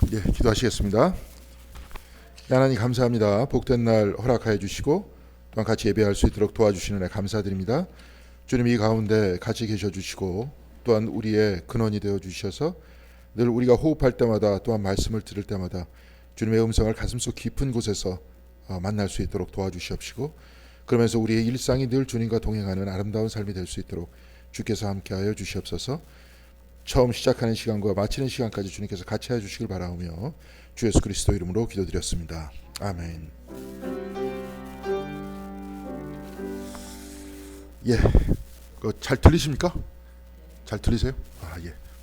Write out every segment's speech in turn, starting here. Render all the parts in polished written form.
기도하시겠습니다. 하나님 감사합니다. 복된 날 허락하여 주시고 또한 같이 예배할 수 있도록 도와주시는 애 감사드립니다. 주님 이 가운데 같이 계셔 주시고 또한 우리의 근원이 되어 주셔서 늘 우리가 호흡할 때마다 또한 말씀을 들을 때마다 주님의 음성을 가슴속 깊은 곳에서 만날 수 있도록 도와주시옵시고 그러면서 우리의 일상이 늘 주님과 동행하는 아름다운 삶이 될 수 있도록 주께서 함께하여 주시옵소서. 처음 시작하는 시간과 마치는 시간까지 주님께서 같이 해주시길 바라오며 주 예수 그리스도 이름으로 기도드렸습니다. 아멘. 잘 들리십니까? 잘 들리세요?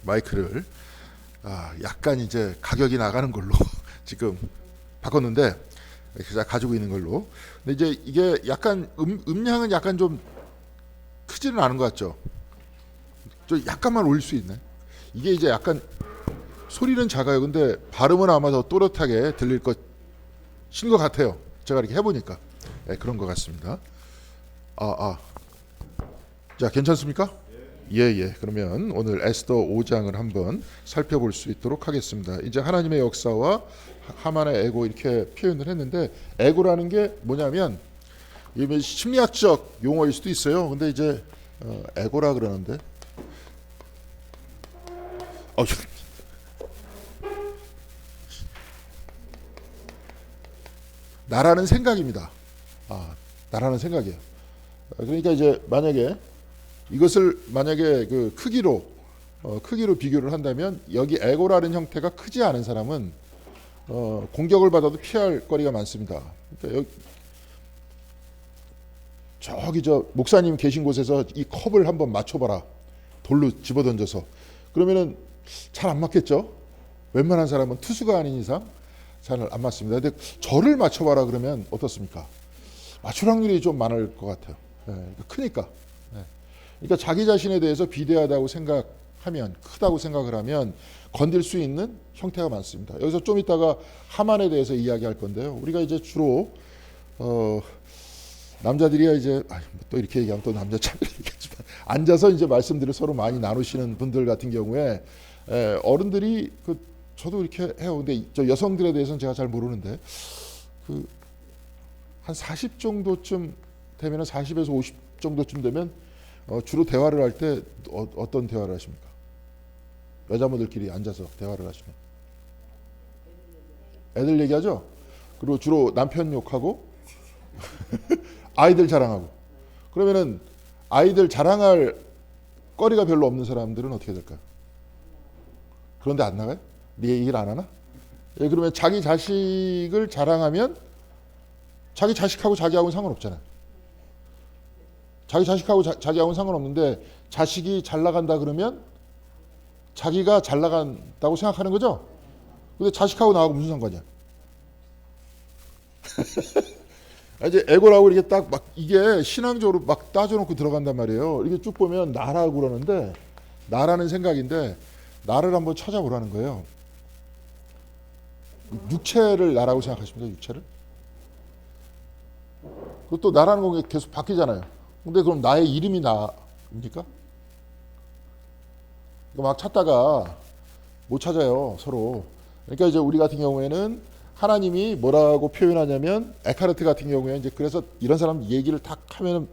마이크를 약간 이제 가격이 나가는 걸로 지금 바꿨는데 제가 가지고 있는 걸로. 근데 이제 이게 약간 음량은 약간 좀 크지는 않은 것 같죠? 좀 약간만 올릴 수 있나요? 이게 이제 약간 소리는 작아요. 근데 발음은 아마 더 또렷하게 들릴 것인 것 같아요. 제가 이렇게 해보니까 그런 것 같습니다. 자, 괜찮습니까? 예. 그러면 오늘 에스더 5장을 한번 살펴볼 수 있도록 하겠습니다. 이제 하나님의 역사와 하만의 에고 이렇게 표현을 했는데 에고라는 게 뭐냐면 이게 심리학적 용어일 수도 있어요. 근데 이제 에고라 그러는데 나라는 생각입니다. 나라는 생각이에요. 그러니까 이제 만약에 그 크기로 비교를 한다면 여기 에고라는 형태가 크지 않은 사람은 공격을 받아도 피할 거리가 많습니다. 그러니까 저기 목사님 계신 곳에서 이 컵을 한번 맞춰봐라. 돌로 집어던져서. 그러면은 잘 안 맞겠죠? 웬만한 사람은 투수가 아닌 이상 잘 안 맞습니다. 근데 저를 맞춰봐라 그러면 어떻습니까? 맞출 확률이 좀 많을 것 같아요. 크니까. 그러니까 자기 자신에 대해서 비대하다고 생각하면, 크다고 생각을 하면 건들 수 있는 형태가 많습니다. 여기서 좀 이따가 하만에 대해서 이야기할 건데요. 우리가 이제 주로 남자들이야 이제 또 이렇게 얘기하면 또 남자처럼 얘기하지만 앉아서 이제 말씀들을 서로 많이 나누시는 분들 같은 경우에 어른들이 저도 이렇게 해요. 근데 저 여성들에 대해서는 제가 잘 모르는데 한 40 정도쯤 되면은 40에서 50 정도쯤 되면 주로 대화를 할 때 어떤 대화를 하십니까? 여자분들끼리 앉아서 대화를 하시면 애들 얘기하죠. 그리고 주로 남편 욕하고 아이들 자랑하고. 그러면은 아이들 자랑할 거리가 별로 없는 사람들은 어떻게 될까요? 그런데 안 나가요? 네 얘기를 안 하나? 그러면 자기 자식을 자랑하면 자기 자식하고 자기하고는 상관없잖아요. 자기 자식하고 자기하고는 상관없는데 자식이 잘 나간다 그러면 자기가 잘 나간다고 생각하는 거죠? 근데 자식하고 나하고 무슨 상관이야? 이제 에고라고 이렇게 딱 이게 신앙적으로 막 따져놓고 들어간단 말이에요. 이렇게 쭉 보면 나라고 그러는데 나라는 생각인데 나를 한번 찾아보라는 거예요. 육체를 나라고 생각하십니까? 육체를? 그것도 나라는 건 계속 바뀌잖아요. 근데 그럼 나의 이름이 나입니까? 막 찾다가 못 찾아요, 서로. 그러니까 이제 우리 같은 경우에는 하나님이 뭐라고 표현하냐면 에카르트 같은 경우에 이제 그래서 이런 사람 얘기를 탁 하면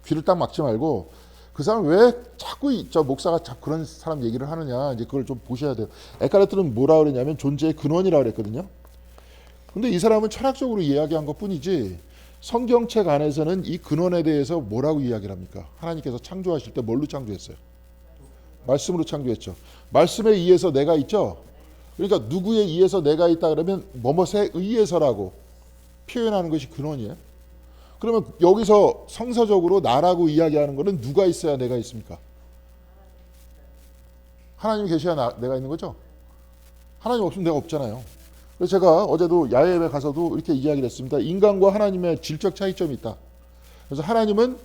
귀를 딱 막지 말고 그 사람 왜 자꾸 저 목사가 자꾸 그런 사람 얘기를 하느냐 이제 그걸 좀 보셔야 돼요. 에카르트는 뭐라 그러냐면 존재의 근원이라 그랬거든요. 근데 이 사람은 철학적으로 이야기한 것뿐이지 성경책 안에서는 이 근원에 대해서 뭐라고 이야기를 합니까? 하나님께서 창조하실 때 뭘로 창조했어요? 말씀으로 창조했죠. 말씀에 의해서 내가 있죠. 그러니까 누구에 의해서 내가 있다 그러면 뭐뭇에 의해서라고 표현하는 것이 근원이에요. 그러면 여기서 성서적으로 나라고 이야기하는 것은 누가 있어야 내가 있습니까? 하나님이 계셔야 내가 있는 거죠. 하나님 없으면 내가 없잖아요. 그래서 제가 어제도 야외에 가서도 이렇게 이야기를 했습니다. 인간과 하나님의 질적 차이점이 있다. 그래서 하나님은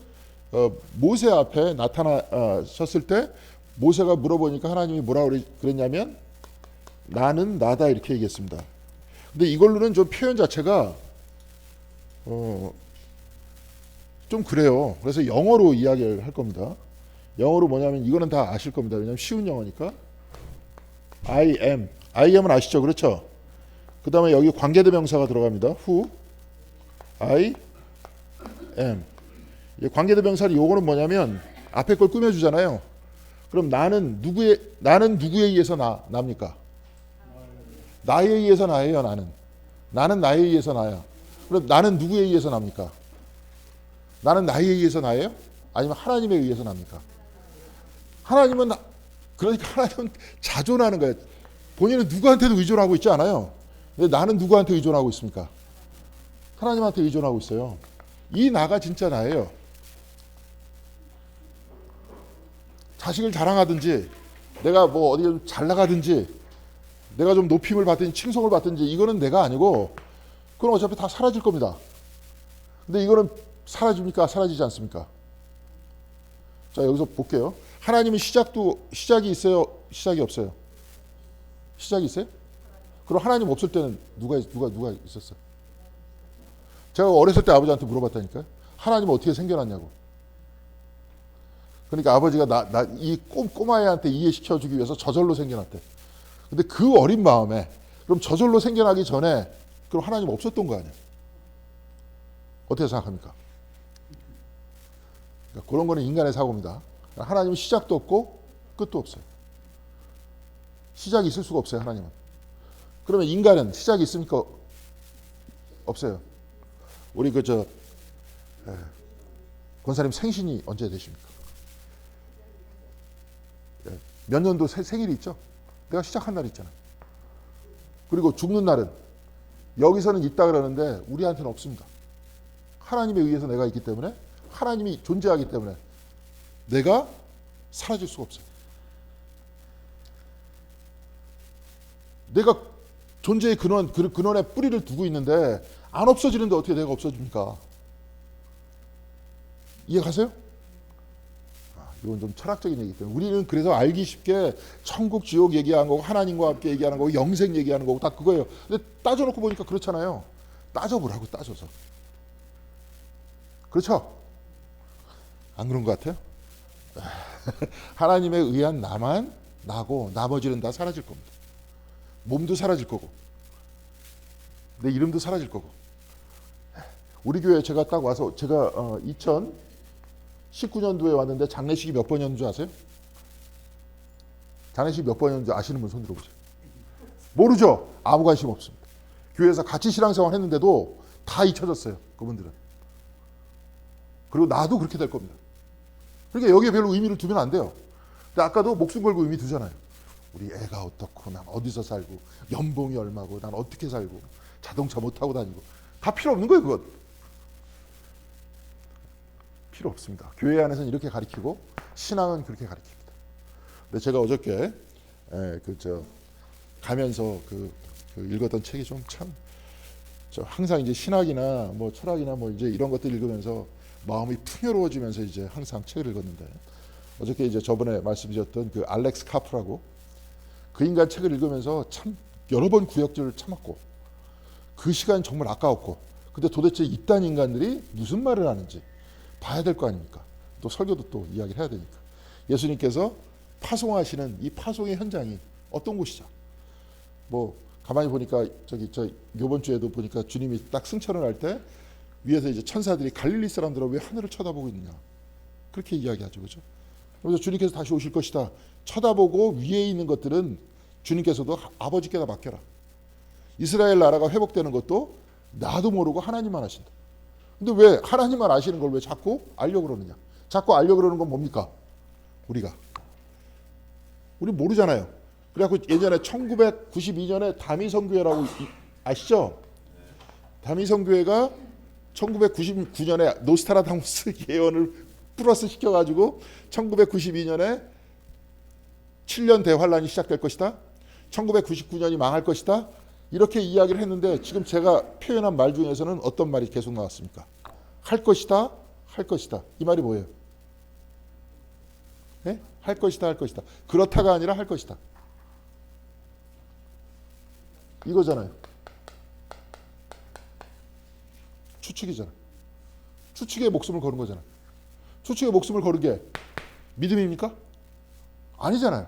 모세 앞에 나타나셨을 때 모세가 물어보니까 하나님이 뭐라고 그랬냐면 나는 나다 이렇게 얘기했습니다. 근데 이걸로는 좀 표현 자체가 좀 그래요. 그래서 영어로 이야기를 할 겁니다. 영어로 뭐냐면 이거는 다 아실 겁니다. 왜냐면 쉬운 영어니까 I am I am은 아시죠? 그렇죠? 그 다음에 여기 관계대명사가 들어갑니다. who, I am. 관계대명사는 요거는 뭐냐면 앞에 걸 꾸며주잖아요. 그럼 나는 누구에 의해서 납니까? 나에 의해서 나예요. 나는 나에 의해서 나야. 그럼 나는 누구에 의해서 납니까? 나는 나에 의해서 나예요? 아니면 하나님에 의해서 납니까? 그러니까 하나님은 자존하는 거예요. 본인은 누구한테도 의존하고 있지 않아요. 근데 나는 누구한테 의존하고 있습니까? 하나님한테 의존하고 있어요. 이 나가 진짜 나예요. 자식을 자랑하든지 내가 뭐 어디 좀 잘 나가든지 내가 좀 높임을 받든지 칭송을 받든지 이거는 내가 아니고 그건 어차피 다 사라질 겁니다. 근데 이거는 사라집니까? 사라지지 않습니까? 자, 여기서 볼게요. 하나님은 시작이 있어요? 시작이 없어요? 시작이 있어요? 그럼 하나님 없을 때는 누가 있었어요? 제가 어렸을 때 아버지한테 물어봤다니까요. 하나님은 어떻게 생겨났냐고. 그러니까 아버지가 이 꼬마애한테 이해시켜주기 위해서 저절로 생겨났대. 근데 그 어린 마음에 그럼 저절로 생겨나기 전에 그럼 하나님 없었던 거 아니야? 어떻게 생각합니까? 그러니까 그런 거는 인간의 사고입니다. 하나님은 시작도 없고 끝도 없어요. 시작이 있을 수가 없어요. 하나님은. 그러면 인간은 시작이 있습니까? 없어요. 우리 권사님 생신이 언제 되십니까? 몇 년도 생일이 있죠? 내가 시작한 날이 있잖아요. 그리고 죽는 날은 여기서는 있다 그러는데 우리한테는 없습니다. 하나님에 의해서 내가 있기 때문에 하나님이 존재하기 때문에 내가 사라질 수가 없어요. 내가 존재의 근원에 뿌리를 두고 있는데 안 없어지는데 어떻게 내가 없어집니까? 이해가세요? 이건 좀 철학적인 얘기기 때문에 우리는 그래서 알기 쉽게 천국 지옥 얘기하는 거고 하나님과 함께 얘기하는 거고 영생 얘기하는 거고 다 그거예요. 근데 따져놓고 보니까 그렇잖아요. 따져보라고 따져서. 그렇죠? 안 그런 것 같아요? 하나님에 의한 나만 나고 나머지는 다 사라질 겁니다. 몸도 사라질 거고 내 이름도 사라질 거고. 우리 교회에 제가 딱 와서 제가 2019년도에 왔는데 장례식이 몇 번이었는 줄 아세요? 장례식이 몇 번이었는지 아시는 분 손 들어보세요. 모르죠? 아무 관심 없습니다. 교회에서 같이 신앙생활 했는데도 다 잊혀졌어요. 그분들은. 그리고 나도 그렇게 될 겁니다. 그러니까 여기에 별로 의미를 두면 안 돼요. 근데 아까도 목숨 걸고 의미 두잖아요. 우리 애가 어떻고 난 어디서 살고 연봉이 얼마고 난 어떻게 살고 자동차 못 타고 다니고 다 필요 없는 거예요. 그건 필요 없습니다. 교회 안에서는 이렇게 가르치고 신앙은 그렇게 가르칩니다. 근데 제가 어저께 가면서 읽었던 책이 좀 참 항상 이제 신학이나 뭐 철학이나 뭐 이제 이런 것들 읽으면서 마음이 풍요로워지면서 이제 항상 책을 읽었는데 어저께 이제 저번에 말씀드렸던 그 알렉스 카프라고 그 인간 책을 읽으면서 참 여러 번 구역질을 참았고 그 시간 정말 아까웠고 근데 도대체 이딴 인간들이 무슨 말을 하는지 봐야 될 거 아닙니까? 또 설교도 또 이야기를 해야 되니까 예수님께서 파송하시는 이 파송의 현장이 어떤 곳이죠? 뭐 가만히 보니까 이번 주에도 보니까 주님이 딱 승천을 할 때 위에서 이제 천사들이 갈릴리 사람들은 왜 하늘을 쳐다보고 있느냐 그렇게 이야기하죠, 그렇죠? 그래서 주님께서 다시 오실 것이다. 쳐다보고 위에 있는 것들은 주님께서도 아버지께다 맡겨라. 이스라엘 나라가 회복되는 것도 나도 모르고 하나님만 하신다. 근데 왜 하나님만 아시는 걸 왜 자꾸 알려고 그러느냐? 자꾸 알려고 그러는 건 뭡니까? 우리 모르잖아요. 그래갖고 예전에 1992년에 다미성교회라고 아시죠? 다미성교회가 1999년에 노스트라다무스 예언을 플러스 시켜가지고 1992년에 7년 대환란이 시작될 것이다. 1999년이 망할 것이다. 이렇게 이야기를 했는데 지금 제가 표현한 말 중에서는 어떤 말이 계속 나왔습니까? 할 것이다. 할 것이다. 이 말이 뭐예요? 네? 할 것이다. 할 것이다. 그렇다가 아니라 할 것이다. 이거잖아요. 추측이잖아. 추측에 목숨을 거는 거잖아. 추측에 목숨을 거는 게 믿음입니까? 아니잖아요.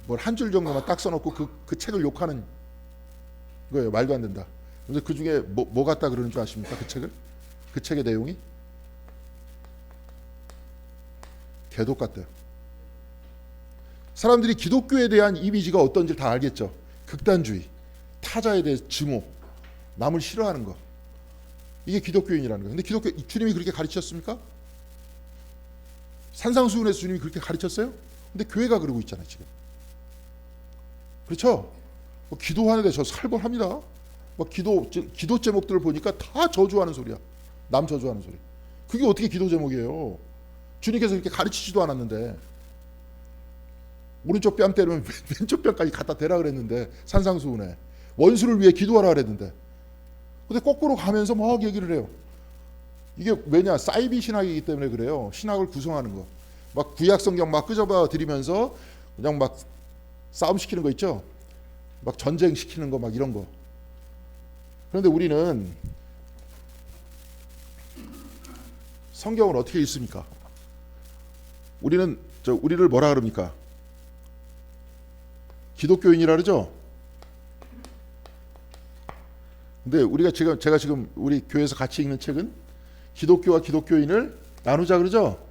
뭘 한 줄 정도만 딱 써놓고 그 책을 욕하는 거예요. 말도 안 된다. 그래서 그 중에 뭐 같다 그러는 줄 아십니까? 그 책의 내용이 개독 같대요. 사람들이 기독교에 대한 이미지가 어떤지 다 알겠죠. 극단주의, 타자에 대해 증오, 남을 싫어하는 거. 이게 기독교인이라는 거예요. 근데 주님이 그렇게 가르쳤습니까? 산상수훈에서 주님이 그렇게 가르쳤어요? 근데 교회가 그러고 있잖아요, 지금. 그렇죠? 기도하는데 저 살벌합니다. 기도 제목들을 보니까 다 저주하는 소리야. 남 저주하는 소리. 그게 어떻게 기도 제목이에요? 주님께서 이렇게 가르치지도 않았는데, 오른쪽 뺨 때리면 왼쪽 뺨까지 갖다 대라 그랬는데, 산상수훈에 원수를 위해 기도하라 그랬는데, 근데 거꾸로 가면서 막 얘기를 해요. 이게 왜냐? 사이비 신학이기 때문에 그래요. 신학을 구성하는 거. 막 구약 성경 막 끄집어 드리면서 그냥 막 싸움 시키는 거 있죠? 막 전쟁 시키는 거 막 이런 거. 그런데 우리는 성경을 어떻게 읽습니까? 우리는 우리를 뭐라 그럽니까? 기독교인이라 그러죠? 근데 제가 지금 우리 교회에서 같이 읽는 책은 기독교와 기독교인을 나누자 그러죠?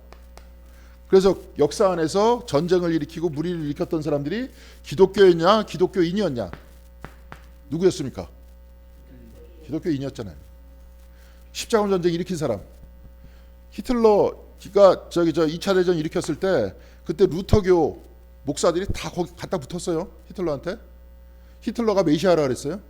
그래서 역사 안에서 전쟁을 일으키고 무리를 일으켰던 사람들이 기독교였냐 기독교인이었냐? 누구였습니까? 기독교인이었잖아요. 십자군 전쟁 일으킨 사람. 히틀러가 2차 대전 일으켰을 때 그때 루터교 목사들이 다 거기 갖다 붙었어요. 히틀러한테. 히틀러가 메시아라 그랬어요.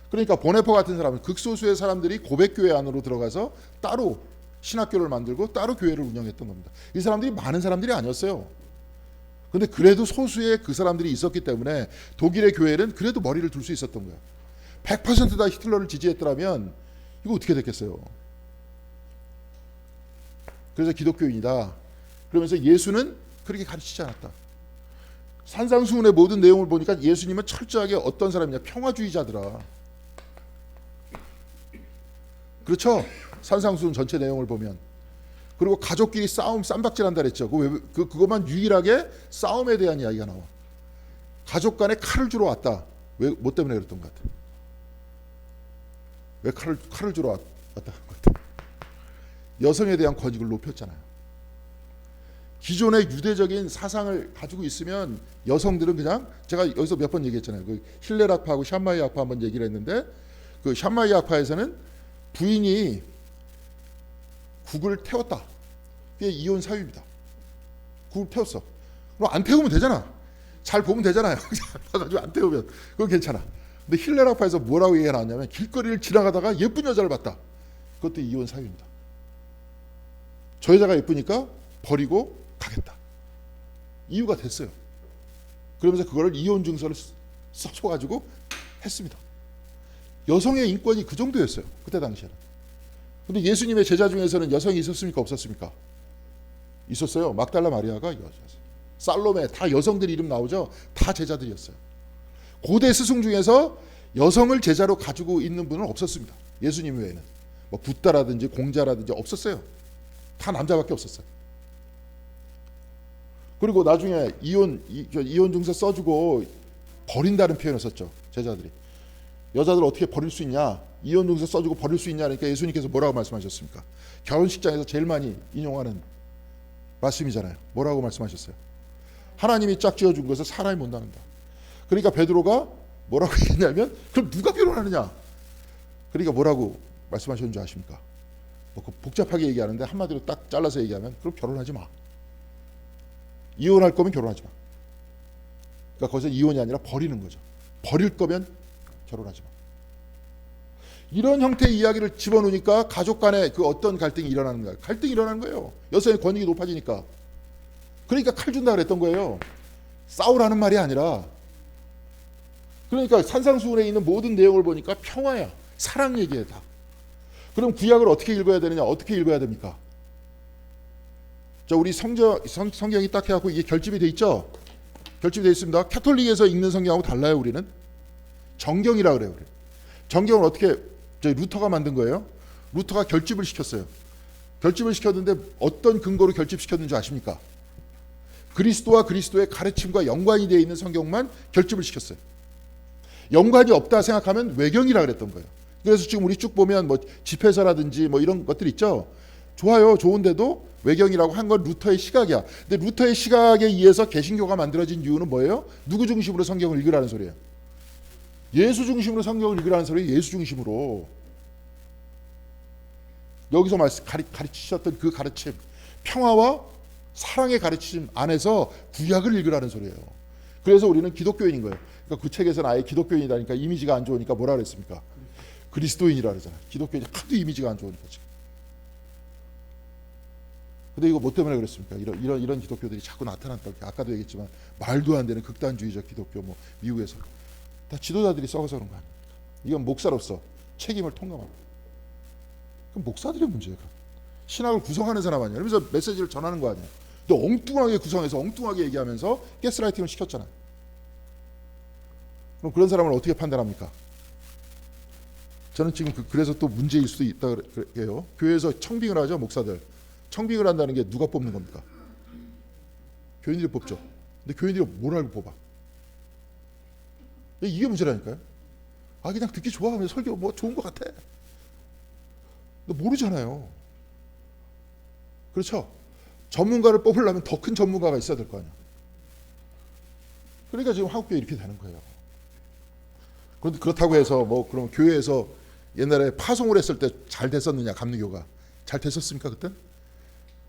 그러니까 보네포 같은 사람은 극소수의 사람들이 고백교회 안으로 들어가서 따로 신학교를 만들고 따로 교회를 운영했던 겁니다. 이 사람들이 많은 사람들이 아니었어요. 근데 그래도 소수의 그 사람들이 있었기 때문에 독일의 교회는 그래도 머리를 둘 수 있었던 거예요. 100% 다 히틀러를 지지했더라면 이거 어떻게 됐겠어요? 그래서 기독교인이다. 그러면서 예수는 그렇게 가르치지 않았다. 산상수훈의 모든 내용을 보니까 예수님은 철저하게 어떤 사람이냐? 평화주의자더라. 그렇죠? 산상수훈 전체 내용을 보면. 그리고 가족끼리 쌈박질한다 그랬죠. 그것만 유일하게 싸움에 대한 이야기가 나와. 가족 간에 칼을 주러 왔다. 뭐 때문에 그랬던 것 같아? 왜 칼을 주러 왔다 것 같아? 여성에 대한 권익을 높였잖아요. 기존의 유대적인 사상을 가지고 있으면 여성들은 그냥, 제가 여기서 몇 번 얘기했잖아요. 그 힐렐 학파하고 샴마이 학파 한번 얘기를 했는데, 그 샴마이 학파에서는 부인이 국을 태웠다. 그게 이혼 사유입니다. 국을 태웠어. 그럼 안 태우면 되잖아. 잘 보면 되잖아요. 가지고 안 태우면 그건 괜찮아. 근데 힐렐 학파에서 뭐라고 얘기가 나왔냐면, 길거리를 지나가다가 예쁜 여자를 봤다. 그것도 이혼 사유입니다. 저 여자가 예쁘니까 버리고 가겠다. 이유가 됐어요. 그러면서 그거를 이혼 증서를 써줘가지고 했습니다. 여성의 인권이 그 정도였어요. 그때 당시에는. 근데 예수님의 제자 중에서는 여성이 있었습니까? 없었습니까? 있었어요. 막달라 마리아가 여자였어요. 살로메, 다 여성들 이름 나오죠? 다 제자들이었어요. 고대 스승 중에서 여성을 제자로 가지고 있는 분은 없었습니다. 예수님 외에는. 뭐 붓다라든지 공자라든지 없었어요. 다 남자밖에 없었어요. 그리고 나중에 이혼 증서 써주고 버린다는 표현을 썼죠. 제자들이. 여자들 어떻게 버릴 수 있냐? 이혼 증서 써주고 버릴 수 있냐? 그러니까 예수님께서 뭐라고 말씀하셨습니까? 결혼식장에서 제일 많이 인용하는 말씀이잖아요. 뭐라고 말씀하셨어요? 하나님이 짝 지어준 것을 사람이 못 나눈다. 그러니까 베드로가 뭐라고 얘기했냐면, 그럼 누가 결혼하느냐? 그러니까 뭐라고 말씀하셨는지 아십니까? 복잡하게 얘기하는데 한마디로 딱 잘라서 얘기하면, 그럼 결혼하지 마. 이혼할 거면 결혼하지 마. 그러니까 거기서 이혼이 아니라 버리는 거죠. 버릴 거면 결혼하지 마. 이런 형태의 이야기를 집어넣으니까 가족 간에 그 어떤 갈등이 일어나는 거예요. 갈등이 일어나는 거예요. 여성의 권익이 높아지니까. 그러니까 칼 준다 그랬던 거예요. 싸우라는 말이 아니라. 그러니까 산상수훈에 있는 모든 내용을 보니까 평화야. 사랑 얘기야 다. 그럼 구약을 어떻게 읽어야 되느냐? 어떻게 읽어야 됩니까? 자, 우리 성경이 딱 해갖고 이게 결집이 돼 있죠? 결집이 돼 있습니다. 캐톨릭에서 읽는 성경하고 달라요, 우리는. 정경이라 그래요. 정경을 어떻게, 루터가 만든 거예요? 루터가 결집을 시켰어요. 결집을 시켰는데 어떤 근거로 결집시켰는지 아십니까? 그리스도와 그리스도의 가르침과 연관이 되어 있는 성경만 결집을 시켰어요. 연관이 없다 생각하면 외경이라 그랬던 거예요. 그래서 지금 우리 쭉 보면 뭐 집회서라든지 뭐 이런 것들 있죠. 좋아요. 좋은데도 외경이라고 한 건 루터의 시각이야. 근데 루터의 시각에 의해서 개신교가 만들어진 이유는 뭐예요? 누구 중심으로 성경을 읽으라는 소리예요? 예수 중심으로 성경을 읽으라는 소리예요. 예수 중심으로. 여기서 가르치셨던 그 가르침, 평화와 사랑의 가르침 안에서 구약을 읽으라는 소리예요. 그래서 우리는 기독교인인 거예요. 그러니까 그 책에서는 아예 기독교인이다니까 이미지가 안 좋으니까 뭐라 그랬습니까? 그리스도인이라 그러잖아요. 기독교인이 하도 이미지가 안 좋으니까 지금. 근데 이거 뭐 때문에 그랬습니까? 이런 기독교들이 자꾸 나타났다. 아까도 얘기했지만 말도 안 되는 극단주의적 기독교, 뭐 미국에서 다 지도자들이 썩어서 그런 거 아닙니까? 이건 목사로서 책임을 통감합니다. 그럼 목사들의 문제예요. 신학을 구성하는 사람 아니에요. 그러면서 메시지를 전하는 거 아니에요. 근데 엉뚱하게 구성해서 엉뚱하게 얘기하면서 가스라이팅을 시켰잖아요. 그럼 그런 사람을 어떻게 판단합니까? 저는 지금 그래서 또 문제일 수도 있다 그래요. 교회에서 청빙을 하죠, 목사들. 청빙을 한다는 게 누가 뽑는 겁니까? 교인들이 뽑죠. 근데 교인들이 뭘 알고 뽑아? 이게 문제라니까요. 아, 그냥 듣기 좋아하면 설교 뭐 좋은 것 같아. 근데 모르잖아요. 그렇죠? 전문가를 뽑으려면 더 큰 전문가가 있어야 될 거 아니야. 그러니까 지금 한국교회 이렇게 되는 거예요. 그런데 그렇다고 해서 뭐 그럼 교회에서 옛날에 파송을 했을 때 잘 됐었느냐, 감리교가 잘 됐었습니까 그때?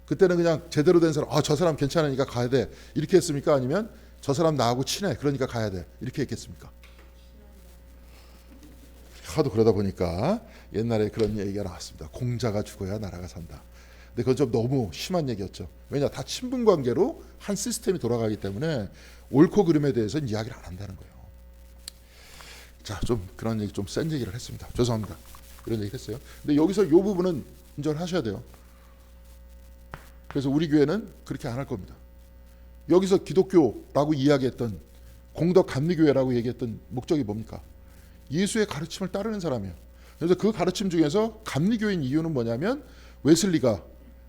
그때는 그냥 제대로 된 사람, 저 사람 괜찮으니까 가야 돼 이렇게 했습니까? 아니면 저 사람 나하고 친해 그러니까 가야 돼 이렇게 했겠습니까? 하도 그러다 보니까 옛날에 그런 얘기가 나왔습니다. 공자가 죽어야 나라가 산다. 근데 그건 좀 너무 심한 얘기였죠. 왜냐, 다 친분 관계로 한 시스템이 돌아가기 때문에 옳고 그름에 대해서는 이야기를 안 한다는 거예요. 자, 좀 그런 얘기, 좀 센 얘기를 했습니다. 죄송합니다. 이런 얘기 했어요. 근데 여기서 이 부분은 인정하셔야 돼요. 그래서 우리 교회는 그렇게 안 할 겁니다. 여기서 기독교라고 이야기했던 공덕 감리교회라고 얘기했던 목적이 뭡니까? 예수의 가르침을 따르는 사람이에요. 그래서 그 가르침 중에서 감리교인 이유는 뭐냐면 웨슬리가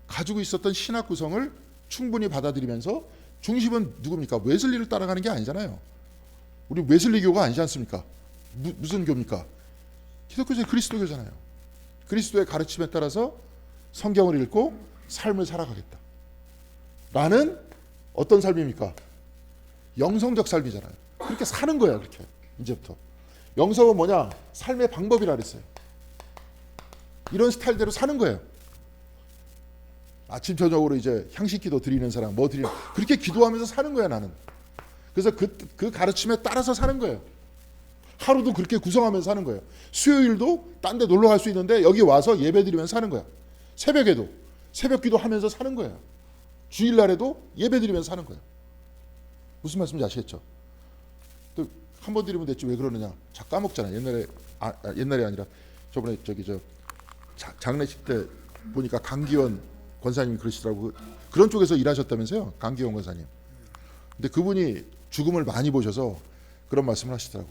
가지고 있었던 신학 구성을 충분히 받아들이면서 중심은 누굽니까? 웨슬리를 따라가는 게 아니잖아요. 우리 웨슬리교가 아니지 않습니까? 무슨 교입니까? 기독교제 그리스도교잖아요. 그리스도의 가르침에 따라서 성경을 읽고 삶을 살아가겠다. 라는 어떤 삶입니까? 영성적 삶이잖아요. 그렇게 사는 거야, 그렇게. 이제부터. 영성은 뭐냐? 삶의 방법이라 그랬어요. 이런 스타일대로 사는 거예요. 아침 저녁으로 이제 향식 기도 드리는 사람, 뭐 드리는, 그렇게 기도하면서 사는 거야, 나는. 그래서 그 가르침에 따라서 사는 거예요. 하루도 그렇게 구성하면서 사는 거예요. 수요일도 딴 데 놀러 갈 수 있는데 여기 와서 예배 드리면서 사는 거야. 새벽에도 새벽 기도 하면서 사는 거예요. 주일날에도 예배 드리면서 사는 거예요. 무슨 말씀인지 아시겠죠? 또 한 번 드리면 됐지 왜 그러느냐? 자, 까먹잖아. 옛날이 아니라 저번에 장례식 때 보니까 강기원 권사님이 그러시더라고. 그런 쪽에서 일하셨다면서요, 강기원 권사님. 근데 그분이 죽음을 많이 보셔서 그런 말씀을 하시더라고.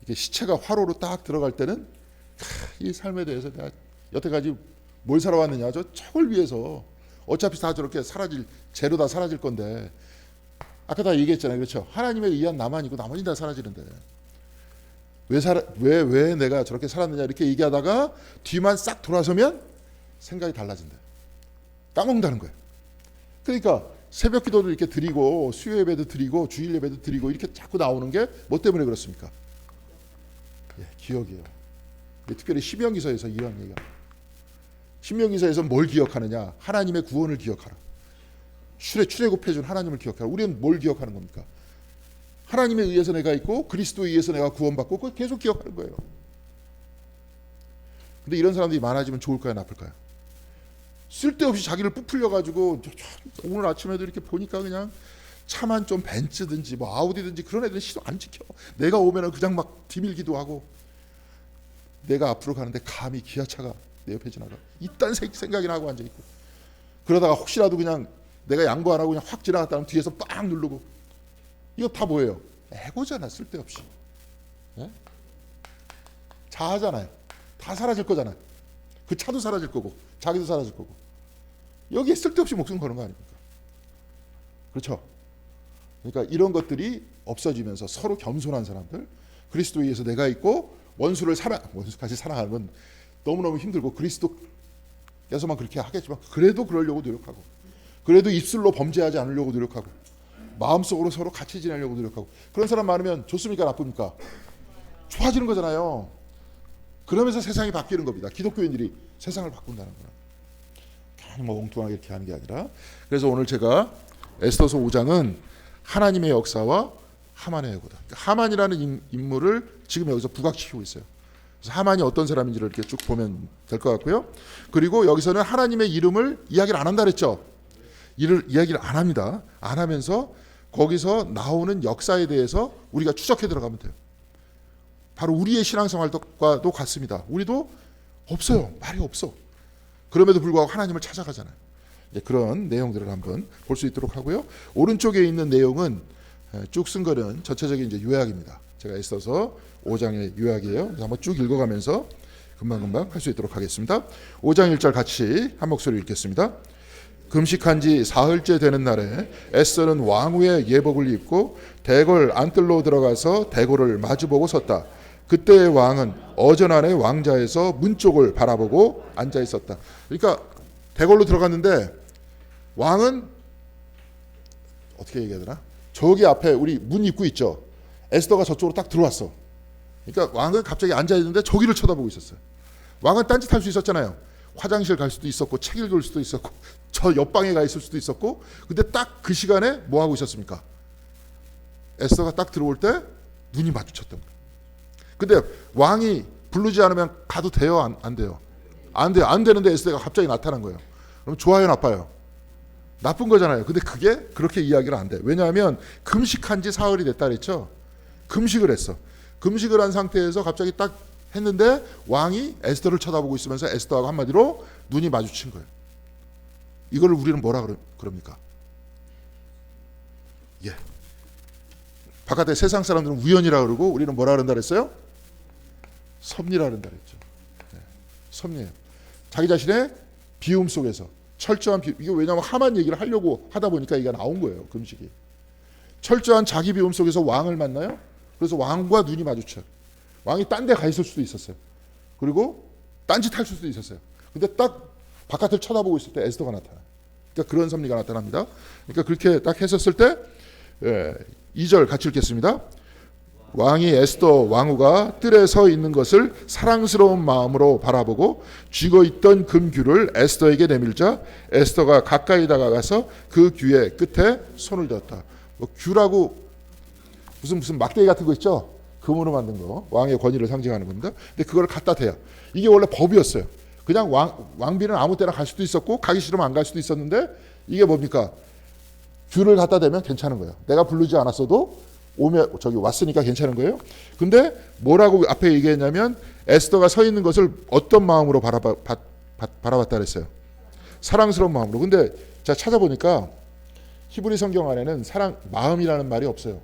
이게 시체가 화로로 딱 들어갈 때는 이 삶에 대해서 내가 여태까지 뭘 살아왔느냐, 저걸 위해서 어차피 다 저렇게 재로 다 사라질 건데, 아까 다 얘기했잖아요, 그렇죠? 하나님에 의한 나만 있고 나머지는 다 사라지는데 왜 내가 저렇게 살았느냐 이렇게 얘기하다가 뒤만 싹 돌아서면 생각이 달라진다. 까먹는다는 거예요. 그러니까 새벽 기도를 이렇게 드리고 수요 예배도 드리고 주일 예배도 드리고 이렇게 자꾸 나오는 게 뭐 때문에 그렇습니까? 기억이에요. 특별히 신명기서에서 이런 얘기가. 신명기서에서 뭘 기억하느냐? 하나님의 구원을 기억하라. 출애굽해준 하나님을 기억하라. 우리는 뭘 기억하는 겁니까? 하나님에 의해서 내가 있고 그리스도에 의해서 내가 구원받고 그걸 계속 기억하는 거예요. 근데 이런 사람들이 많아지면 좋을까요, 나쁠까요? 쓸데없이 자기를 부풀려가지고 오늘 아침에도 이렇게 보니까 그냥 차만 좀 벤츠든지 뭐 아우디든지 그런 애들은 시도 안 지켜. 내가 오면은 그냥 막 비밀 기도하고, 내가 앞으로 가는데 감히 기아차가 내 옆에 지나가. 이딴 생각이나 하고 앉아있고, 그러다가 혹시라도 그냥 내가 양보 안 하고 그냥 확 지나갔다면 뒤에서 빵 누르고. 이거 다 뭐예요? 에고잖아. 쓸데없이. 네? 자아잖아요. 다 사라질 거잖아요. 그 차도 사라질 거고 자기도 사라질 거고. 여기에 쓸데없이 목숨 거는 거 아닙니까? 그렇죠? 그러니까 이런 것들이 없어지면서 서로 겸손한 사람들, 그리스도에서 내가 있고 원수까지 사랑하는 건 너무너무 힘들고 그리스도께서만 그렇게 하겠지만 그래도 그러려고 노력하고, 그래도 입술로 범죄하지 않으려고 노력하고, 마음속으로 서로 같이 지내려고 노력하고, 그런 사람 많으면 좋습니까 나쁩니까? 좋아지는 거잖아요. 그러면서 세상이 바뀌는 겁니다. 기독교인들이 세상을 바꾼다는 거는 괜히 뭐 엉뚱하게 이렇게 하는 게 아니라. 그래서 오늘 제가 에스더서 5장은 하나님의 역사와 하만의 예고다. 하만이라는 인물을 지금 여기서 부각시키고 있어요. 그래서 하만이 어떤 사람인지를 이렇게 쭉 보면 될 것 같고요. 그리고 여기서는 하나님의 이름을 이야기를 안 한다 그랬죠. 이야기를 안 합니다. 안 하면서 거기서 나오는 역사에 대해서 우리가 추적해 들어가면 돼요. 바로 우리의 신앙생활과도 같습니다. 우리도 없어요. 말이 없어. 그럼에도 불구하고 하나님을 찾아가잖아요. 그런 내용들을 한번 볼 수 있도록 하고요. 오른쪽에 있는 내용은 쭉 쓴 거는 전체적인 이제 요약입니다. 제가 애써서 5장의 요약이에요. 그래서 한번 쭉 읽어가면서 금방금방 할 수 있도록 하겠습니다. 5장 1절 같이 한 목소리 읽겠습니다. 금식한 지 사흘째 되는 날에 에스더는 왕후의 예복을 입고 대궐 안뜰로 들어가서 대궐을 마주보고 섰다. 그때의 왕은 어전안의 왕자에서 문 쪽을 바라보고 앉아 있었다. 그러니까 대궐로 들어갔는데 왕은 어떻게 얘기해야 되나? 저기 앞에 우리 문 입구 있죠. 에스더가 저쪽으로 딱 들어왔어. 그러니까 왕은 갑자기 앉아 있는데 저기를 쳐다보고 있었어요. 왕은 딴짓할 수 있었잖아요. 화장실 갈 수도 있었고 책 읽을 수도 있었고 저 옆방에 가 있을 수도 있었고, 근데 딱 그 시간에 뭐 하고 있었습니까? 에스더가 딱 들어올 때 눈이 마주쳤던 거예요. 근데 왕이 부르지 않으면 가도 돼요? 안 돼요? 안 돼요. 안 되는데 에스더가 갑자기 나타난 거예요. 그럼 좋아요, 나빠요? 나쁜 거잖아요. 근데 그게 그렇게 이야기를 안 돼. 왜냐하면 금식한 지 사흘이 됐다 그랬죠. 금식을 했어. 금식을 한 상태에서 갑자기 딱 했는데 왕이 에스더를 쳐다보고 있으면서 에스더하고 한마디로 눈이 마주친 거예요. 이걸 우리는 뭐라 그럽니까? 예. 바깥에 세상 사람들은 우연이라 그러고 우리는 뭐라 그런다 그랬어요? 섭리라 그런다 그랬죠. 네. 섭리예요. 자기 자신의 비움 속에서 철저한 비움. 이게 왜냐하면 하만 얘기를 하려고 하다 보니까 이게 나온 거예요. 금식이. 철저한 자기 비움 속에서 왕을 만나요. 그래서 왕과 눈이 마주쳐요. 왕이 딴 데 가 있을 수도 있었어요. 그리고 딴짓 할 수도 있었어요. 근데 딱 바깥을 쳐다보고 있을 때 에스더가 나타나요. 그러니까 그런 섭리가 나타납니다. 그러니까 그렇게 딱 했었을 때 2절 같이 읽겠습니다. 왕이 에스더 왕후가 뜰에 서 있는 것을 사랑스러운 마음으로 바라보고 쥐고 있던 금규를 에스더에게 내밀자 에스더가 가까이 다가가서 그 규의 끝에 손을 대었다. 뭐 규라고 무슨 막대기 같은 거 있죠? 금으로 만든 거, 왕의 권위를 상징하는 겁니다. 근데 그걸 갖다 대요. 이게 원래 법이었어요. 그냥 왕비는 아무 때나 갈 수도 있었고 가기 싫으면 안 갈 수도 있었는데 이게 뭡니까? 규를 갖다 대면 괜찮은 거예요. 내가 부르지 않았어도 오면 저기 왔으니까 괜찮은 거예요. 근데 뭐라고 앞에 얘기했냐면 에스더가 서 있는 것을 어떤 마음으로 바라봤다 그랬어요. 사랑스러운 마음으로. 근데 제가 찾아보니까 히브리 성경 안에는 마음이라는 말이 없어요.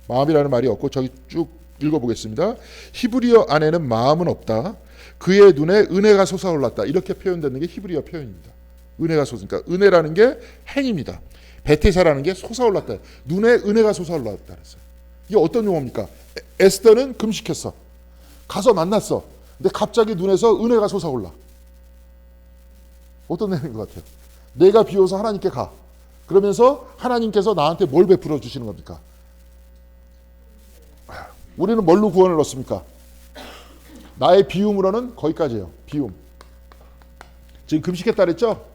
마음이라는 말이 없고 저기 쭉 읽어보겠습니다. 히브리어 안에는 마음은 없다. 그의 눈에 은혜가 솟아올랐다. 이렇게 표현되는 게 히브리어 표현입니다. 은혜가 그러니까 은혜라는 게 행입니다. 베테사라는 게 솟아올랐다. 눈에 은혜가 솟아올랐다 그랬어요. 이게 어떤 용어입니까? 에스더는 금식했어. 가서 만났어. 근데 갑자기 눈에서 은혜가 솟아올라. 어떤 내용인 것 같아요? 내가 비워서 하나님께 가. 그러면서 하나님께서 나한테 뭘 베풀어 주시는 겁니까? 우리는 뭘로 구원을 얻습니까? 나의 비움으로는 거기까지예요. 비움. 지금 금식했다 그랬죠?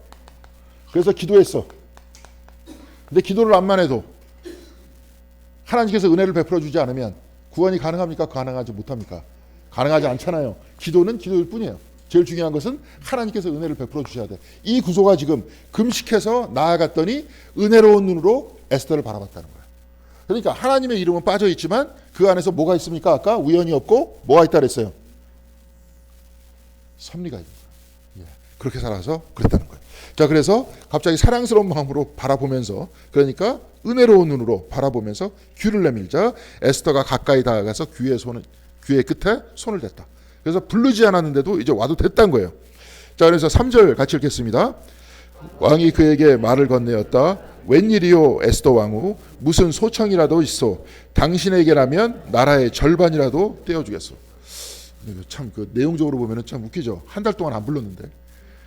그래서 기도했어. 근데 기도를 안만 해도 하나님께서 은혜를 베풀어 주지 않으면 구원이 가능합니까? 가능하지 못합니까? 가능하지 않잖아요. 기도는 기도일 뿐이에요. 제일 중요한 것은 하나님께서 은혜를 베풀어 주셔야 돼. 이 구조가 지금 금식해서 나아갔더니 은혜로운 눈으로 에스더를 바라봤다는 거예요. 그러니까 하나님의 이름은 빠져 있지만 그 안에서 뭐가 있습니까? 아까 우연이 없고 뭐가 있다 그랬어요? 섭리가 있는 거예요. 예. 그렇게 살아서 그랬다는 거예요. 자, 그래서 갑자기 사랑스러운 마음으로 바라보면서, 그러니까 은혜로운 눈으로 바라보면서 규를 내밀자 에스더가 가까이 다가가서 규의 끝에 손을 댔다. 그래서 부르지 않았는데도 이제 와도 됐다는 거예요. 자, 그래서 3절 같이 읽겠습니다. 왕이 그에게 말을 건네었다. 웬일이요 에스더 왕후 무슨 소청이라도 있어 당신에게라면 나라의 절반이라도 떼어주겠소. 참 그 내용적으로 보면은 참 웃기죠. 한 달 동안 안 불렀는데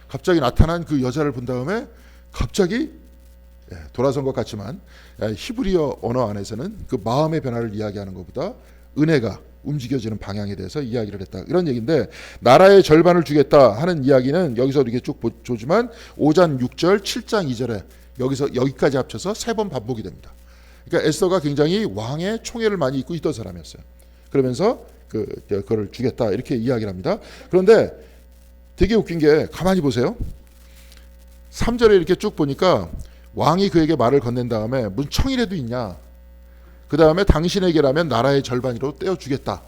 갑자기 나타난 그 여자를 본 다음에 갑자기 돌아선 것 같지만 히브리어 언어 안에서는 그 마음의 변화를 이야기하는 것보다 은혜가 움직여지는 방향에 대해서 이야기를 했다. 이런 얘기인데 나라의 절반을 주겠다 하는 이야기는 여기서 이렇게 쭉 보지만 5장 6절, 7장 2절에 여기서 여기까지 합쳐서 3번 반복이 됩니다. 그러니까 에스더가 굉장히 왕의 총애를 많이 입고 있던 사람이었어요. 그러면서 그거를 주겠다 이렇게 이야기를 합니다. 그런데 되게 웃긴 게 가만히 보세요. 3절에 이렇게 쭉 보니까 왕이 그에게 말을 건넨 다음에 무슨 청이라도 있냐. 그 다음에 당신에게라면 나라의 절반으로 떼어주겠다.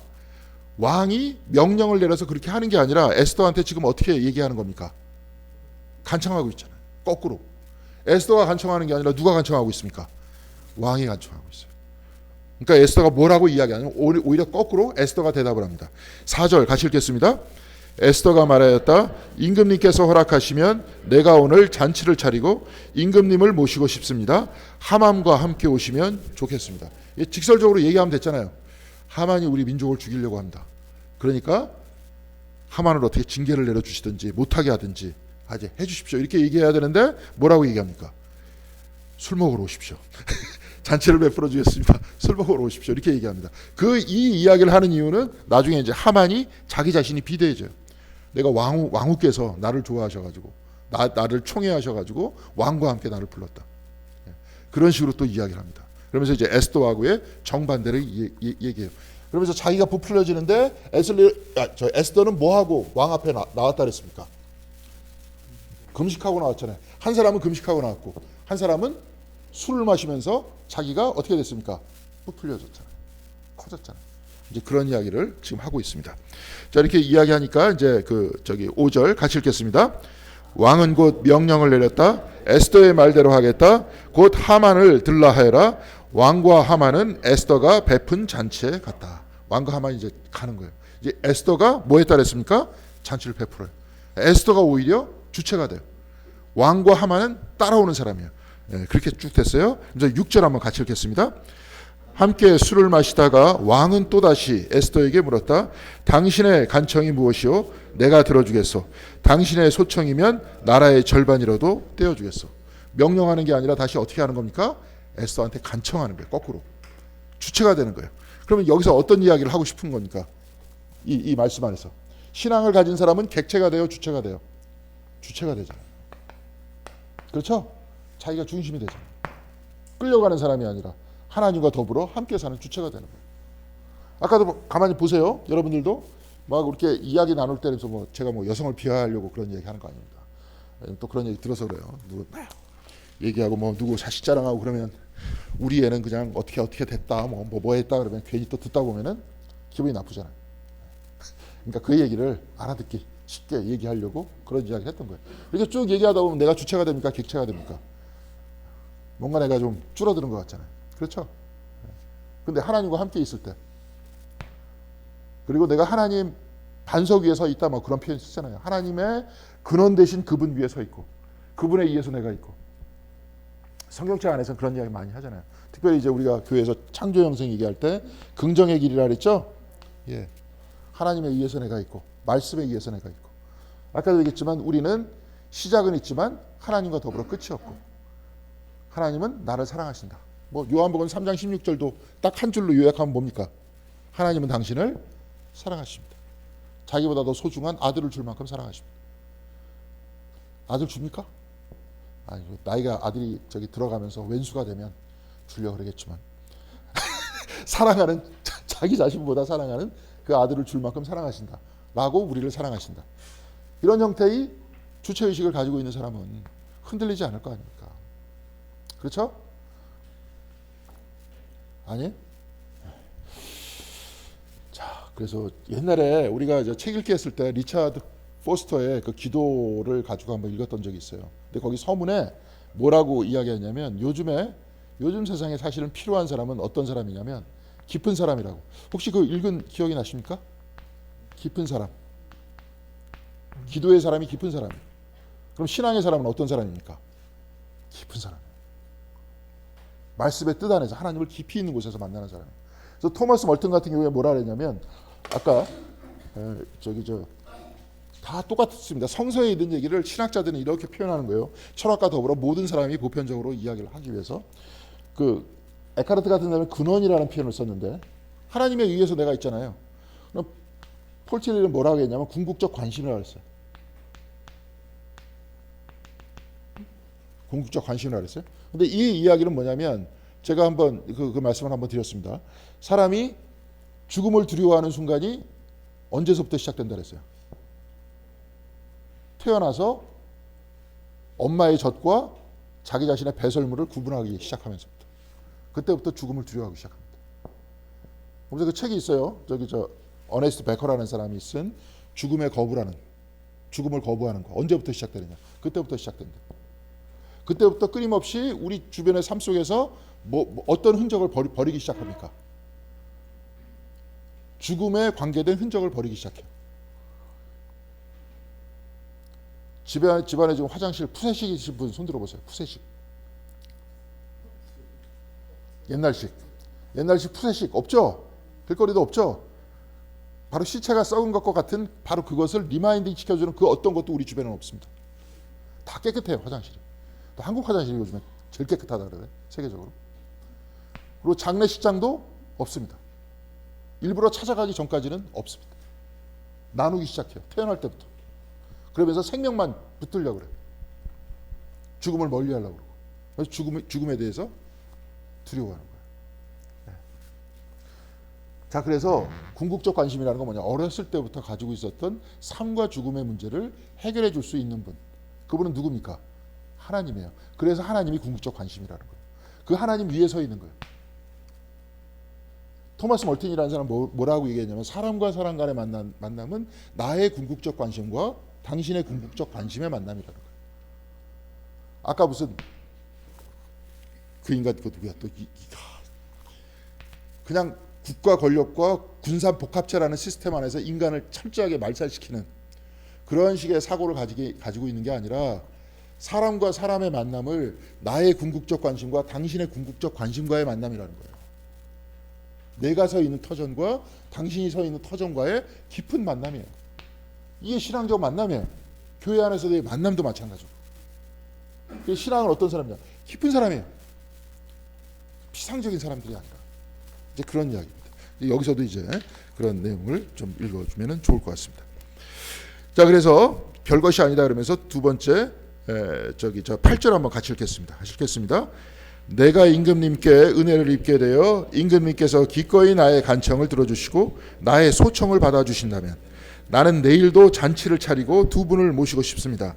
왕이 명령을 내려서 그렇게 하는 게 아니라 에스더한테 지금 어떻게 얘기하는 겁니까? 간청하고 있잖아요. 거꾸로. 에스더가 간청하는 게 아니라 누가 간청하고 있습니까? 왕이 간청하고 있어요. 그러니까 에스더가 뭐라고 이야기하냐면 오히려 거꾸로 에스더가 대답을 합니다. 4절 같이 읽겠습니다. 에스더가 말하였다. 임금님께서 허락하시면 내가 오늘 잔치를 차리고 임금님을 모시고 싶습니다. 하만과 함께 오시면 좋겠습니다. 직설적으로 얘기하면 됐잖아요. 하만이 우리 민족을 죽이려고 한다. 그러니까 하만을 어떻게 징계를 내려주시든지 못하게 하든지 아직 해주십시오. 이렇게 얘기해야 되는데 뭐라고 얘기합니까? 술 먹으러 오십시오. 잔치를 베풀어 주겠습니다. 술 먹으러 오십시오. 이렇게 얘기합니다. 이 이야기를 하는 이유는 나중에 이제 하만이 자기 자신이 비대해져요. 내가 왕후께서 나를 좋아하셔가지고 나를 총애하셔가지고 왕과 함께 나를 불렀다. 그런 식으로 또 이야기를 합니다. 그러면서 이제 에스더하고의 정반대를 얘기해요. 그러면서 자기가 부풀려지는데 에스더는 뭐 하고 왕 앞에 나왔다 그랬습니까? 금식하고 나왔잖아요. 한 사람은 금식하고 나왔고 한 사람은 술을 마시면서 자기가 어떻게 됐습니까? 부풀려졌잖아요. 커졌잖아요. 이제 그런 이야기를 지금 하고 있습니다. 자, 이렇게 이야기하니까 이제 5절 같이 읽겠습니다. 왕은 곧 명령을 내렸다. 에스더의 말대로 하겠다. 곧 하만을 들라 하여라. 왕과 하만은 에스더가 베푼 잔치에 갔다. 왕과 하만이 이제 가는 거예요. 이제 에스더가 뭐 했다 그랬습니까? 잔치를 베풀어요. 에스더가 오히려 주체가 돼요. 왕과 하만은 따라오는 사람이에요. 그렇게 쭉 됐어요. 그래서 6절 한번 같이 읽겠습니다. 함께 술을 마시다가 왕은 또다시 에스더에게 물었다. 당신의 간청이 무엇이요? 내가 들어주겠소. 당신의 소청이면 나라의 절반이라도 떼어주겠소. 명령하는 게 아니라 다시 어떻게 하는 겁니까? 에스더한테 간청하는 거예요. 거꾸로. 주체가 되는 거예요. 그러면 여기서 어떤 이야기를 하고 싶은 겁니까? 이 말씀 안에서. 신앙을 가진 사람은 객체가 돼요? 주체가 돼요? 주체가 되잖아요. 그렇죠? 자기가 중심이 되잖아요. 끌려가는 사람이 아니라 하나님과 더불어 함께 사는 주체가 되는 거예요. 아까도 가만히 보세요. 여러분들도 막 이렇게 이야기 나눌 때에서 제가 여성을 비하하려고 그런 얘기 하는 거 아닙니다. 또 그런 얘기 들어서 그래요. 누구 얘기하고 누구 자식 자랑하고 그러면 우리 애는 그냥 어떻게 됐다 뭐 했다 그러면 괜히 또 듣다 보면은 기분이 나쁘잖아요. 그러니까 그 얘기를 알아듣기 쉽게 얘기하려고 그런 이야기를 했던 거예요. 이렇게 쭉 얘기하다 보면 내가 주체가 됩니까? 객체가 됩니까? 뭔가 내가 좀 줄어드는 것 같잖아요. 그렇죠? 근데 하나님과 함께 있을 때 그리고 내가 하나님 반석 위에 서 있다 그런 표현 쓰잖아요. 하나님의 근원 대신 그분 위에 서 있고 그분에 의해서 내가 있고 성경책 안에서는 그런 이야기 많이 하잖아요. 특별히 이제 우리가 교회에서 창조 영생 얘기할 때 긍정의 길이라 그랬죠? 예. 하나님에 의해서 내가 있고 말씀에 의해서 내가 있고 아까도 얘기했지만 우리는 시작은 있지만 하나님과 더불어 끝이 없고 하나님은 나를 사랑하신다. 요한복음 3장 16절도 딱 한 줄로 요약하면 뭡니까? 하나님은 당신을 사랑하십니다. 자기보다 더 소중한 아들을 줄 만큼 사랑하십니다. 아들 줍니까? 아니, 나이가 아들이 들어가면서 왼수가 되면 주려고 그러겠지만 사랑하는 자기 자신보다 사랑하는 그 아들을 줄 만큼 사랑하신다. 라고 우리를 사랑하신다. 이런 형태의 주체의식을 가지고 있는 사람은 흔들리지 않을 거 아닙니까? 그렇죠? 아니? 자, 그래서 옛날에 우리가 책 읽기 했을 때 리차드 포스터의 그 기도를 가지고 한번 읽었던 적이 있어요. 근데 거기 서문에 뭐라고 이야기하냐면 요즘 세상에 사실은 필요한 사람은 어떤 사람이냐면 깊은 사람이라고. 혹시 그 읽은 기억이 나십니까? 깊은 사람. 기도의 사람이 깊은 사람. 그럼 신앙의 사람은 어떤 사람입니까? 깊은 사람. 말씀의 뜻 안에서 하나님을 깊이 있는 곳에서 만나는 사람. 그래서 토마스 멀튼 같은 경우에 뭐라 그랬냐면 아까 다 똑같습니다. 성서에 있는 얘기를 신학자들은 이렇게 표현하는 거예요. 철학과 더불어 모든 사람이 보편적으로 이야기를 하기 위해서. 그 에카르트 같은 사람은 근원이라는 표현을 썼는데 하나님에 의해서 내가 있잖아요. 그럼 폴틸리는 뭐라고 했냐면 궁극적 관심이라고 했어요. 궁극적 관심이라고 했어요. 근데 이 이야기는 뭐냐면 제가 한번 그 말씀을 한번 드렸습니다. 사람이 죽음을 두려워하는 순간이 언제서부터 시작된다 그랬어요. 태어나서 엄마의 젖과 자기 자신의 배설물을 구분하기 시작하면서부터 그때부터 죽음을 두려워하기 시작합니다. 그래서 그 책이 있어요. 어네스트 베커라는 사람이 쓴 죽음을 거부하는 거. 언제부터 시작되느냐? 그때부터 시작된다. 그때부터 끊임없이 우리 주변의 삶 속에서 어떤 흔적을 버리기 시작합니까? 죽음에 관계된 흔적을 버리기 시작해요. 집안에 지금 화장실 푸세식이신 분 손 들어보세요. 푸세식. 옛날식 푸세식 없죠? 길거리도 없죠? 바로 시체가 썩은 것과 같은 바로 그것을 리마인딩 시켜주는 그 어떤 것도 우리 주변에는 없습니다. 다 깨끗해요, 화장실이. 또 한국 화장실이 요즘에 제일 깨끗하다 그래요, 세계적으로. 그리고 장례식장도 없습니다. 일부러 찾아가기 전까지는 없습니다. 나누기 시작해요, 태어날 때부터. 그러면서 생명만 붙들려고 그래요. 죽음을 멀리 하려고 그러고. 그래서 죽음에 대해서 두려워하는 거예요. 네. 자, 그래서 궁극적 관심이라는 건 뭐냐? 어렸을 때부터 가지고 있었던 삶과 죽음의 문제를 해결해 줄 수 있는 분. 그분은 누굽니까? 하나님이에요. 그래서 하나님이 궁극적 관심이라는 거예요. 그 하나님 위에 서 있는 거예요. 토마스 멀튼이라는 사람은 뭐라고 얘기했냐면 사람과 사람 간의 만남은 나의 궁극적 관심과 당신의 궁극적 관심의 만남이라는 거예요. 아까 무슨 그 인간 그 누구야 또 그냥 국가 권력과 군사 복합체라는 시스템 안에서 인간을 철저하게 말살시키는 그런 식의 사고를 가지고 있는 게 아니라 사람과 사람의 만남을 나의 궁극적 관심과 당신의 궁극적 관심과의 만남이라는 거예요. 내가 서 있는 터전과 당신이 서 있는 터전과의 깊은 만남이에요. 이게 신앙적 만남이에요. 교회 안에서의 만남도 마찬가지고. 신앙은 어떤 사람이냐? 깊은 사람이에요. 피상적인 사람들이 아니라. 이제 그런 이야기입니다. 여기서도 이제 그런 내용을 좀 읽어주면 좋을 것 같습니다. 자, 그래서 별것이 아니다 그러면서 두 번째 8절 한번 같이 읽겠습니다. 내가 임금님께 은혜를 입게 되어 임금님께서 기꺼이 나의 간청을 들어주시고 나의 소청을 받아주신다면 나는 내일도 잔치를 차리고 두 분을 모시고 싶습니다.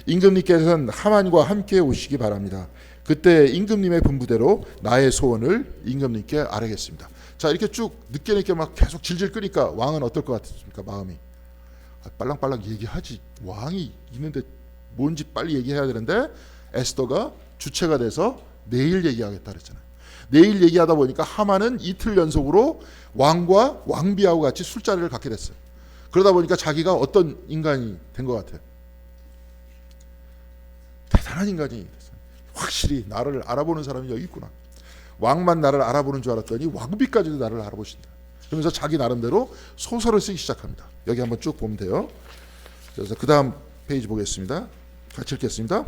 임금님께서는 하만과 함께 오시기 바랍니다. 그때 임금님의 분부대로 나의 소원을 임금님께 아뢰겠습니다. 자, 이렇게 쭉 늦게 막 계속 질질 끄니까 왕은 어떨 것 같습니까? 마음이 빨랑빨랑 얘기하지. 왕이 있는데 뭔지 빨리 얘기해야 되는데 에스더가 주체가 돼서 내일 얘기하겠다 그랬잖아요. 내일 얘기하다 보니까 하만은 이틀 연속으로 왕과 왕비하고 같이 술자리를 갖게 됐어요. 그러다 보니까 자기가 어떤 인간이 된 것 같아요. 대단한 인간이 됐어요. 확실히 나를 알아보는 사람이 여기 있구나. 왕만 나를 알아보는 줄 알았더니 왕비까지도 나를 알아보신다. 그러면서 자기 나름대로 소설을 쓰기 시작합니다. 여기 한번 쭉 보면 돼요. 그래서 그 다음 페이지 보겠습니다. 같이 읽겠습니다.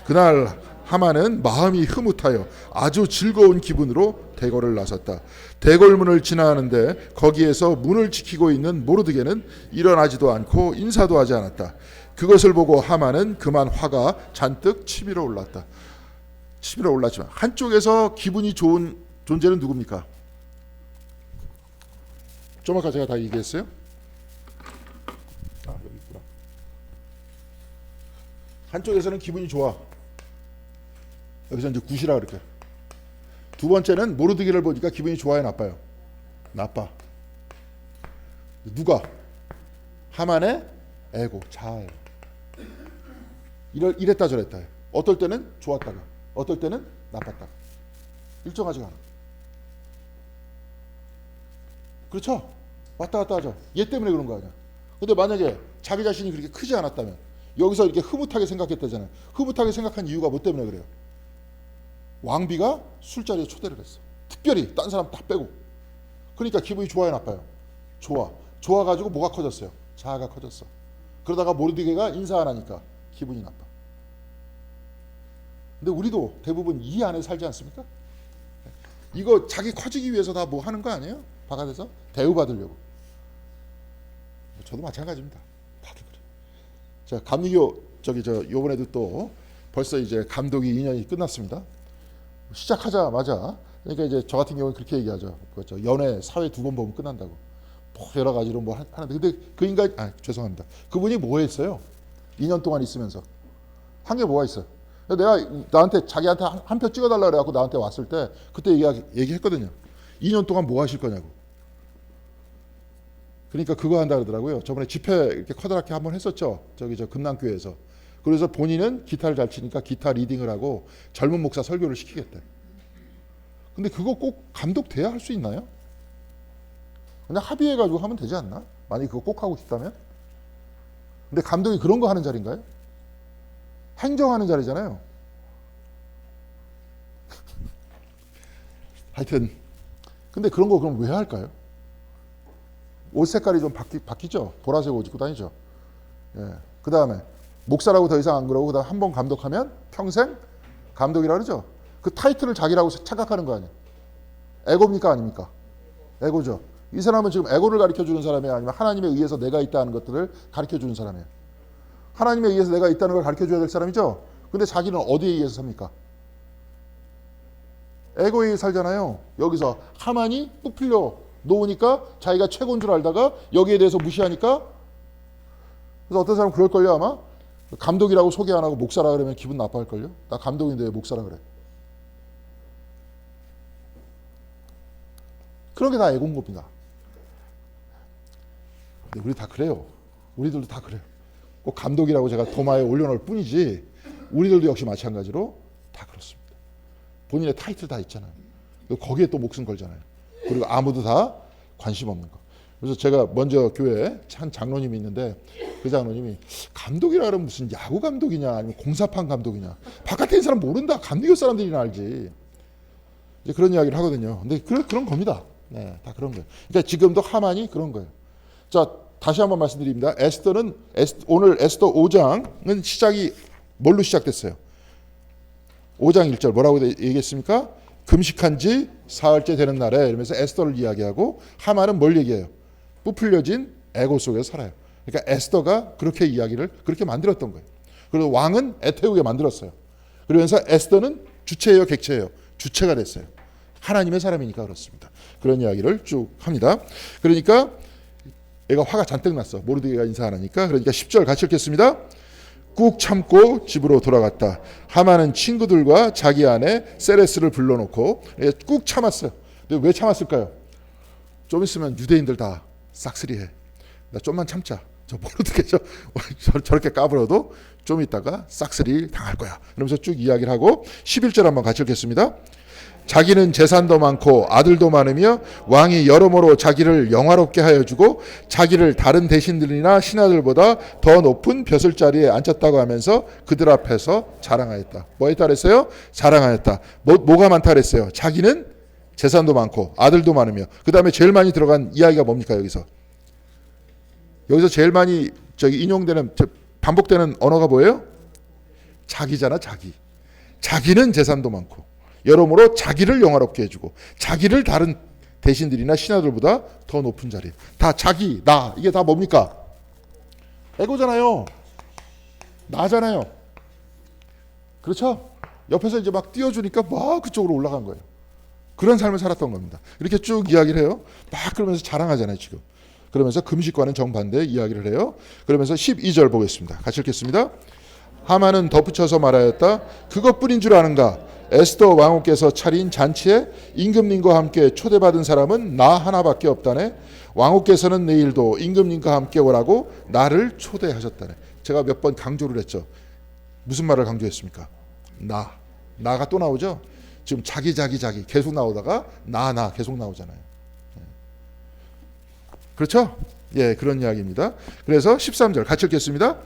그날 하만은 마음이 흐뭇하여 아주 즐거운 기분으로 대궐을 나섰다. 대궐문을 지나는데 거기에서 문을 지키고 있는 모르드게는 일어나지도 않고 인사도 하지 않았다. 그것을 보고 하만은 그만 화가 잔뜩 치밀어 올랐다. 치밀어 올랐지만 한쪽에서 기분이 좋은 존재는 누굽니까? 좀 아까 제가 다 얘기했어요. 여기 있구나. 한쪽에서는 기분이 좋아. 여기서 이제 굿이라 그렇게. 두 번째는 모르드게를 보니까 기분이 좋아요, 나빠요? 나빠. 누가? 하만의 에고, 자아예요. 이랬다 저랬다. 어떨 때는 좋았다가, 어떨 때는 나빴다가. 일정하지가 않아. 그렇죠? 왔다 갔다 하죠. 얘 때문에 그런 거 아니야. 근데 만약에 자기 자신이 그렇게 크지 않았다면 여기서 이렇게 흐뭇하게 생각했다잖아요. 흐뭇하게 생각한 이유가 뭐 때문에 그래요? 왕비가 술자리에 초대를 했어. 특별히 딴 사람 다 빼고. 그러니까 기분이 좋아요, 나빠요? 좋아. 좋아가지고 뭐가 커졌어요? 자아가 커졌어. 그러다가 모르드게가 인사 안 하니까 기분이 나빠. 근데 우리도 대부분 이 안에 살지 않습니까? 이거 자기 커지기 위해서 다 뭐 하는 거 아니에요? 바깥에서 대우받으려고. 저도 마찬가지입니다. 다들 그래. 자, 감리교 요번에도 또 벌써 이제 감독이 2년이 끝났습니다. 시작하자마자 그러니까 이제 저 같은 경우는 그렇게 얘기하죠. 그렇죠. 연애 사회 2번 보면 끝난다고. 뭐 여러 가지로 뭐 하는데 근데 그 인간 죄송합니다. 그분이 뭐 했어요? 2년 동안 있으면서 한 게 뭐가 있어요? 내가 나한테 자기한테 한 표 찍어달라 그래갖고 나한테 왔을 때 그때 얘기했거든요. 2년 동안 뭐 하실 거냐고. 그러니까 그거 한다 그러더라고요. 저번에 집회 이렇게 커다랗게 한번 했었죠. 저 금남교회에서. 그래서 본인은 기타를 잘 치니까 기타 리딩을 하고 젊은 목사 설교를 시키겠대. 근데 그거 꼭 감독돼야 할 수 있나요? 그냥 합의해가지고 하면 되지 않나? 만약에 그거 꼭 하고 싶다면? 근데 감독이 그런 거 하는 자리인가요? 행정하는 자리잖아요. 하여튼 근데 그런 거 그럼 왜 할까요? 옷 색깔이 좀 바뀌죠. 보라색 옷 입고 다니죠. 예. 그 다음에 목사라고 더 이상 안 그러고 그다음 한 번 감독하면 평생 감독이라 그러죠. 그 타이틀을 자기라고 착각하는 거 아니에요. 에고입니까 아닙니까? 에고죠. 이 사람은 지금 에고를 가르쳐주는 사람이에요? 아니면 하나님에 의해서 내가 있다는 것들을 가르쳐주는 사람이에요? 하나님에 의해서 내가 있다는 걸 가르쳐줘야 될 사람이죠. 근데 자기는 어디에 의해서 삽니까? 에고에 의해 살잖아요. 여기서 하만이 뽑히려 놓으니까 자기가 최고인 줄 알다가 여기에 대해서 무시하니까 그래서 어떤 사람은 그럴걸요 아마? 감독이라고 소개 안 하고 목사라 그러면 기분 나빠할걸요? 나 감독인데 왜 목사라 그래? 그런 게 다 에고인 겁니다. 근데 우리 다 그래요. 우리들도 다 그래요. 꼭 감독이라고 제가 도마에 올려놓을 뿐이지 우리들도 역시 마찬가지로 다 그렇습니다. 본인의 타이틀 다 있잖아요. 거기에 또 목숨 걸잖아요. 그리고 아무도 다 관심 없는 거. 그래서 제가 먼저 교회에 한 장로님이 있는데 그 장로님이 감독이라 그러면 무슨 야구 감독이냐 아니면 공사판 감독이냐 바깥에 있는 사람 모른다. 감리교 사람들이나 알지. 이제 그런 이야기를 하거든요. 근데 그런 겁니다. 네, 다 그런 거예요. 그러니까 지금도 하만이 그런 거예요. 자, 다시 한번 말씀드립니다. 오늘 에스더 5장은 시작이 뭘로 시작됐어요? 5장 1절 뭐라고 얘기했습니까? 금식한 지 사흘째 되는 날에 이러면서 에스더를 이야기하고 하만은 뭘 얘기해요? 부풀려진 에고 속에서 살아요. 그러니까 에스더가 그렇게 이야기를 그렇게 만들었던 거예요. 그리고 왕은 애태우게 만들었어요. 그러면서 에스더는 주체예요, 객체예요? 주체가 됐어요. 하나님의 사람이니까 그렇습니다. 그런 이야기를 쭉 합니다. 그러니까 얘가 화가 잔뜩 났어. 모르드게가 인사 안 하니까. 그러니까 10절 같이 읽겠습니다. 꾹 참고 집으로 돌아갔다. 하만은 친구들과 자기 아내 세레스를 불러놓고 꾹 참았어요. 근데 왜 참았을까요? 좀 있으면 유대인들 다 싹쓸이해. 나 좀만 참자. 저 모르드게 저렇게 까불어도 좀 있다가 싹쓸이 당할 거야. 그러면서 쭉 이야기를 하고 11절 한번 같이 읽겠습니다. 자기는 재산도 많고 아들도 많으며 왕이 여러모로 자기를 영화롭게 하여 주고 자기를 다른 대신들이나 신하들보다 더 높은 벼슬자리에 앉혔다고 하면서 그들 앞에서 자랑하였다. 뭐 했다 그랬어요? 자랑하였다. 뭐가 많다 그랬어요? 자기는 재산도 많고 아들도 많으며 그 다음에 제일 많이 들어간 이야기가 뭡니까 여기서? 여기서 제일 많이 인용되는 반복되는 언어가 뭐예요? 자기잖아 자기. 자기는 재산도 많고 여러모로 자기를 영화롭게 해주고 자기를 다른 대신들이나 신하들보다 더 높은 자리. 다 자기, 나 이게 다 뭡니까? 에고잖아요. 나잖아요. 그렇죠? 옆에서 이제 막 띄워주니까 막 그쪽으로 올라간 거예요. 그런 삶을 살았던 겁니다. 이렇게 쭉 이야기를 해요. 막 그러면서 자랑하잖아요 지금. 그러면서 금식과는 정반대 이야기를 해요. 그러면서 12절 보겠습니다. 같이 읽겠습니다. 하만은 덧붙여서 말하였다. 그것뿐인 줄 아는가? 에스더 왕후께서 차린 잔치에 임금님과 함께 초대받은 사람은 나 하나밖에 없다네. 왕후께서는 내일도 임금님과 함께 오라고 나를 초대하셨다네. 제가 몇 번 강조를 했죠. 무슨 말을 강조했습니까? 나가 또 나오죠. 지금 자기 계속 나오다가 나 계속 나오잖아요. 그렇죠? 예, 그런 이야기입니다. 그래서 13절 같이 읽겠습니다.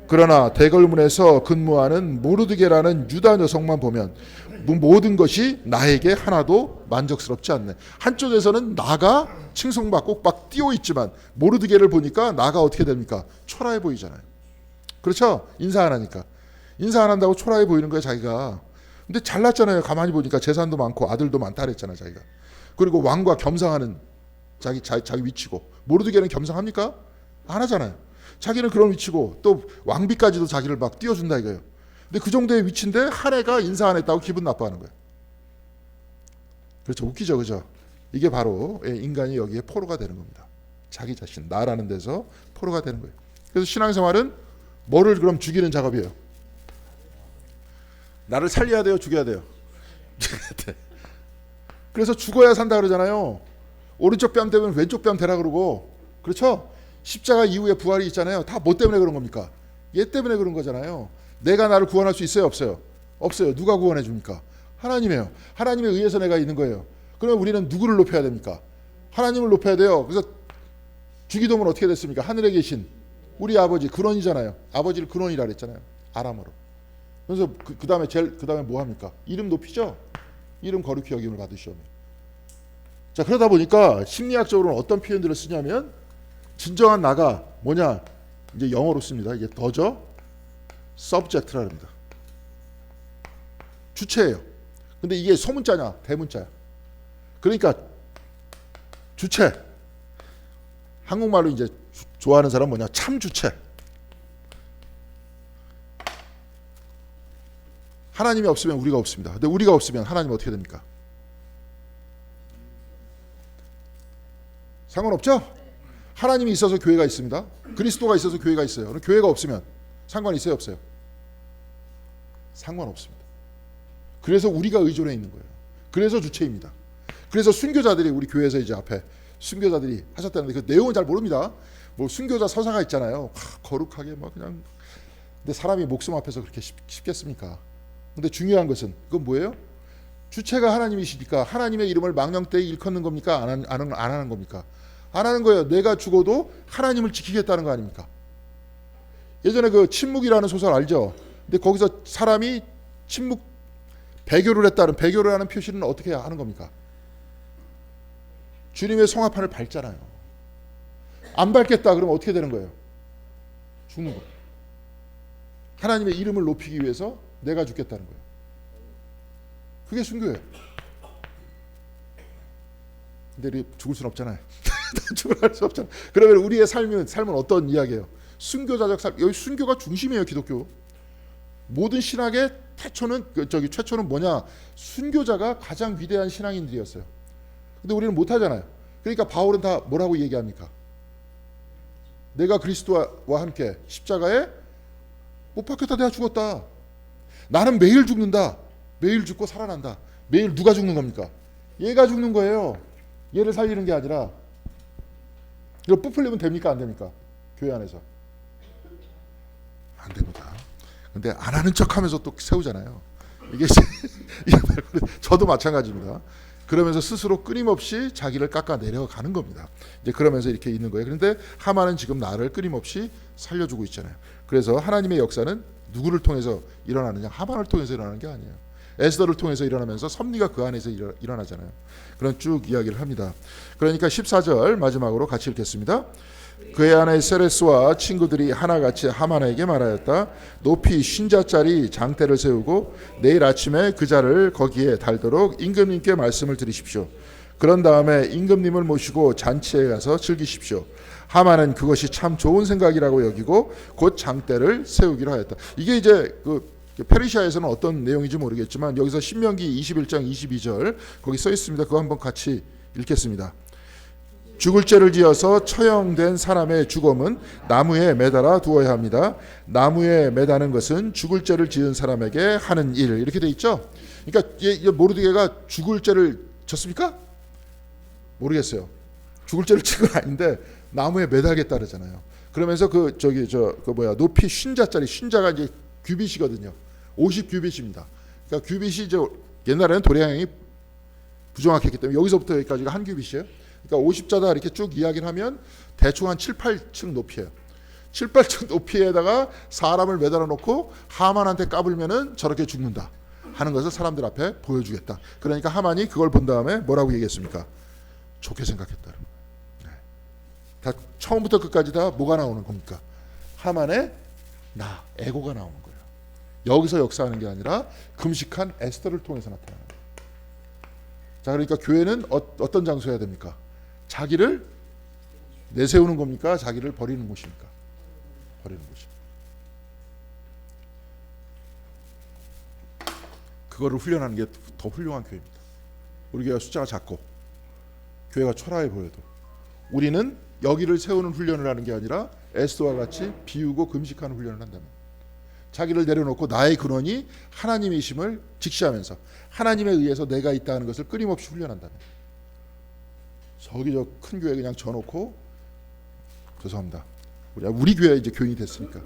그러나 대궐문에서 근무하는 모르드게라는 유다 여성만 보면 모든 것이 나에게 하나도 만족스럽지 않네. 한쪽에서는 나가 칭송받고 막 뛰어 있지만 모르드게를 보니까 나가 어떻게 됩니까? 초라해 보이잖아요. 그렇죠? 인사 안 하니까. 인사 안 한다고 초라해 보이는 거예요, 자기가. 근데 잘났잖아요. 가만히 보니까 재산도 많고 아들도 많다 그랬잖아요, 자기가. 그리고 왕과 겸상하는 자기 위치고. 모르드게는 겸상합니까? 안 하잖아요. 자기는 그런 위치고 또 왕비까지도 자기를 막 띄워준다 이거예요. 근데 그 정도의 위치인데 한 해가 인사 안 했다고 기분 나빠하는 거예요. 그렇죠. 웃기죠, 그죠? 이게 바로 인간이 여기에 포로가 되는 겁니다. 자기 자신, 나라는 데서 포로가 되는 거예요. 그래서 신앙생활은 뭐를 그럼 죽이는 작업이에요? 나를 살려야 돼요, 죽여야 돼요? 그래서 죽어야 산다 그러잖아요. 오른쪽 뺨 되면 왼쪽 뺨 되라 그러고, 그렇죠? 십자가 이후에 부활이 있잖아요. 다 뭐 때문에 그런 겁니까? 얘 때문에 그런 거잖아요. 내가 나를 구원할 수 있어요, 없어요? 없어요. 누가 구원해 줍니까? 하나님이에요. 하나님에 의해서 내가 있는 거예요. 그러면 우리는 누구를 높여야 됩니까? 하나님을 높여야 돼요. 그래서 주기도문 어떻게 됐습니까? 하늘에 계신 우리 아버지 근원이잖아요. 아버지를 근원이라 그랬잖아요. 아람어로. 그래서 그 다음에 뭐 합니까? 이름 높이죠. 이름 거룩히 여김을 받으시오며. 자, 그러다 보니까 심리학적으로는 어떤 표현들을 쓰냐면 진정한 나가 뭐냐? 이제 영어로 씁니다. 이게 더죠. subject라 합니다. 주체예요. 근데 이게 소문자냐 대문자야. 그러니까 주체. 한국말로 이제 좋아하는 사람 뭐냐? 참 주체. 하나님이 없으면 우리가 없습니다. 근데 우리가 없으면 하나님 어떻게 됩니까? 상관없죠? 하나님이 있어서 교회가 있습니다. 그리스도가 있어서 교회가 있어요. 그럼 교회가 없으면 상관 있어요, 없어요? 상관없습니다. 그래서 우리가 의존해 있는 거예요. 그래서 주체입니다. 그래서 순교자들이 우리 교회에서 이제 앞에 순교자들이 하셨다는데 그 내용은 잘 모릅니다. 뭐 순교자 서사가 있잖아요. 거룩하게 막 그냥. 근데 사람이 목숨 앞에서 그렇게 쉽겠습니까? 근데 중요한 것은 그건 뭐예요? 주체가 하나님이시니까 하나님의 이름을 망령되이 일컫는 겁니까? 안 하는 겁니까? 안 하는 거예요. 내가 죽어도 하나님을 지키겠다는 거 아닙니까? 예전에 그 침묵이라는 소설 알죠? 근데 거기서 사람이 침묵 배교를 했다는 배교를 하는 표시는 어떻게 하는 겁니까? 주님의 성화판을 밟잖아요. 안 밟겠다 그러면 어떻게 되는 거예요? 죽는 거예요. 하나님의 이름을 높이기 위해서 내가 죽겠다는 거예요. 그게 순교예요. 근데 죽을 수는 없잖아요. 죽을 수 없잖아요. 그러면 우리의 삶은 어떤 이야기예요? 순교자적 삶. 여기 순교가 중심이에요, 기독교. 모든 신학의 최초는 뭐냐? 순교자가 가장 위대한 신앙인들이었어요. 근데 우리는 못하잖아요. 그러니까 바울은 다 뭐라고 얘기합니까? 내가 그리스도와 함께 십자가에 못 박혔다, 내가 죽었다. 나는 매일 죽는다. 매일 죽고 살아난다. 매일 누가 죽는 겁니까? 얘가 죽는 거예요. 얘를 살리는 게 아니라. 이거 부풀리면 됩니까? 안 됩니까? 교회 안에서. 안 됩니다. 근데 안 하는 척하면서 또 세우잖아요. 이게 저도 마찬가지입니다. 그러면서 스스로 끊임없이 자기를 깎아 내려가는 겁니다. 이제 그러면서 이렇게 있는 거예요. 그런데 하만은 지금 나를 끊임없이 살려주고 있잖아요. 그래서 하나님의 역사는 누구를 통해서 일어나느냐? 하만을 통해서 일어나는 게 아니에요. 에스더를 통해서 일어나면서 섭리가 그 안에서 일어나잖아요. 그런 쭉 이야기를 합니다. 그러니까 14절 마지막으로 같이 읽겠습니다. 그의 아내 세레스와 친구들이 하나같이 하만에게 말하였다. 높이 50자짜리 장대를 세우고 내일 아침에 그 자를 거기에 달도록 임금님께 말씀을 드리십시오. 그런 다음에 임금님을 모시고 잔치에 가서 즐기십시오. 하만은 그것이 참 좋은 생각이라고 여기고 곧 장대를 세우기로 하였다. 이게 이제 그 페르시아에서는 어떤 내용인지 모르겠지만 여기서 신명기 21장 22절 거기 써 있습니다. 그거 한번 같이 읽겠습니다. 죽을 죄를 지어서 처형된 사람의 죽음은 나무에 매달아 두어야 합니다. 나무에 매다는 것은 죽을 죄를 지은 사람에게 하는 일, 이렇게 돼 있죠. 그러니까 모르드게가 죽을 죄를 졌습니까? 모르겠어요. 죽을 죄를 진 건 아닌데 나무에 매달겠다 그러잖아요. 그러면서 높이 50자짜리, 50자가 이제 규빗이거든요. 50규빗입니다. 그러니까 규빗이 이제 옛날에는 도량이 부정확했기 때문에 여기서부터 여기까지가 한 규빗이에요. 그러니까 50자다 이렇게 쭉 이야기를 하면 대충 한 7, 8층 높이에요. 7, 8층 높이에다가 사람을 매달아 놓고 하만한테 까불면은 저렇게 죽는다 하는 것을 사람들 앞에 보여주겠다. 그러니까 하만이 그걸 본 다음에 뭐라고 얘기했습니까? 좋게 생각했다. 네. 다 처음부터 끝까지 다 뭐가 나오는 겁니까? 하만의 나, 에고가 나오는 거예요. 여기서 역사하는 게 아니라 금식한 에스더를 통해서 나타나는 거예요. 자, 그러니까 교회는 어떤 장소여야 됩니까? 자기를 내세우는 겁니까? 자기를 버리는 곳입니까? 버리는 곳입니다. 그거를 훈련하는 게 더 훌륭한 교회입니다. 우리 교회가 숫자가 작고 교회가 초라해 보여도 우리는 여기를 세우는 훈련을 하는 게 아니라 에스더와 같이 비우고 금식하는 훈련을 한다면, 자기를 내려놓고 나의 근원이 하나님이심을 직시하면서 하나님에 의해서 내가 있다는 것을 끊임없이 훈련한다면, 저기 저 큰 교회 그냥 져놓고, 죄송합니다, 우리 교회 이제 교인이 됐으니까,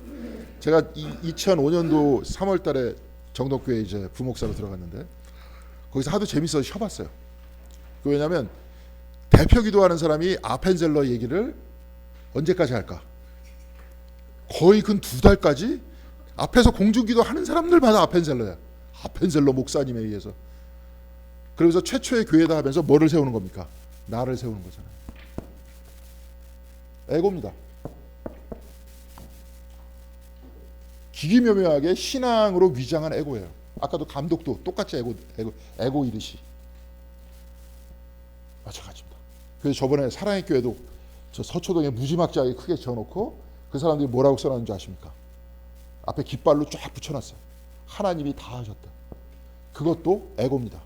제가 2005년도 3월달에 정덕교회 이제 부목사로 들어갔는데 거기서 하도 재밌어서 쉬어봤어요. 왜냐하면 대표 기도하는 사람이 아펜젤러 얘기를 언제까지 할까? 거의 근 2달까지 앞에서 공중기도 하는 사람들마다 아펜젤러야. 아펜젤러 목사님에 의해서. 그러면서 최초의 교회다 하면서 뭐를 세우는 겁니까? 나를 세우는 거잖아요. 에고입니다. 기기묘묘하게 신앙으로 위장한 에고예요. 아까도 감독도 똑같이 에고 이르시. 마찬가지입니다. 그래서 저번에 사랑의 교회도 저 서초동에 무지막지하게 크게 지어놓고 그 사람들이 뭐라고 써놨는지 아십니까? 앞에 깃발로 쫙 붙여놨어요. 하나님이 다 하셨다. 그것도 에고입니다.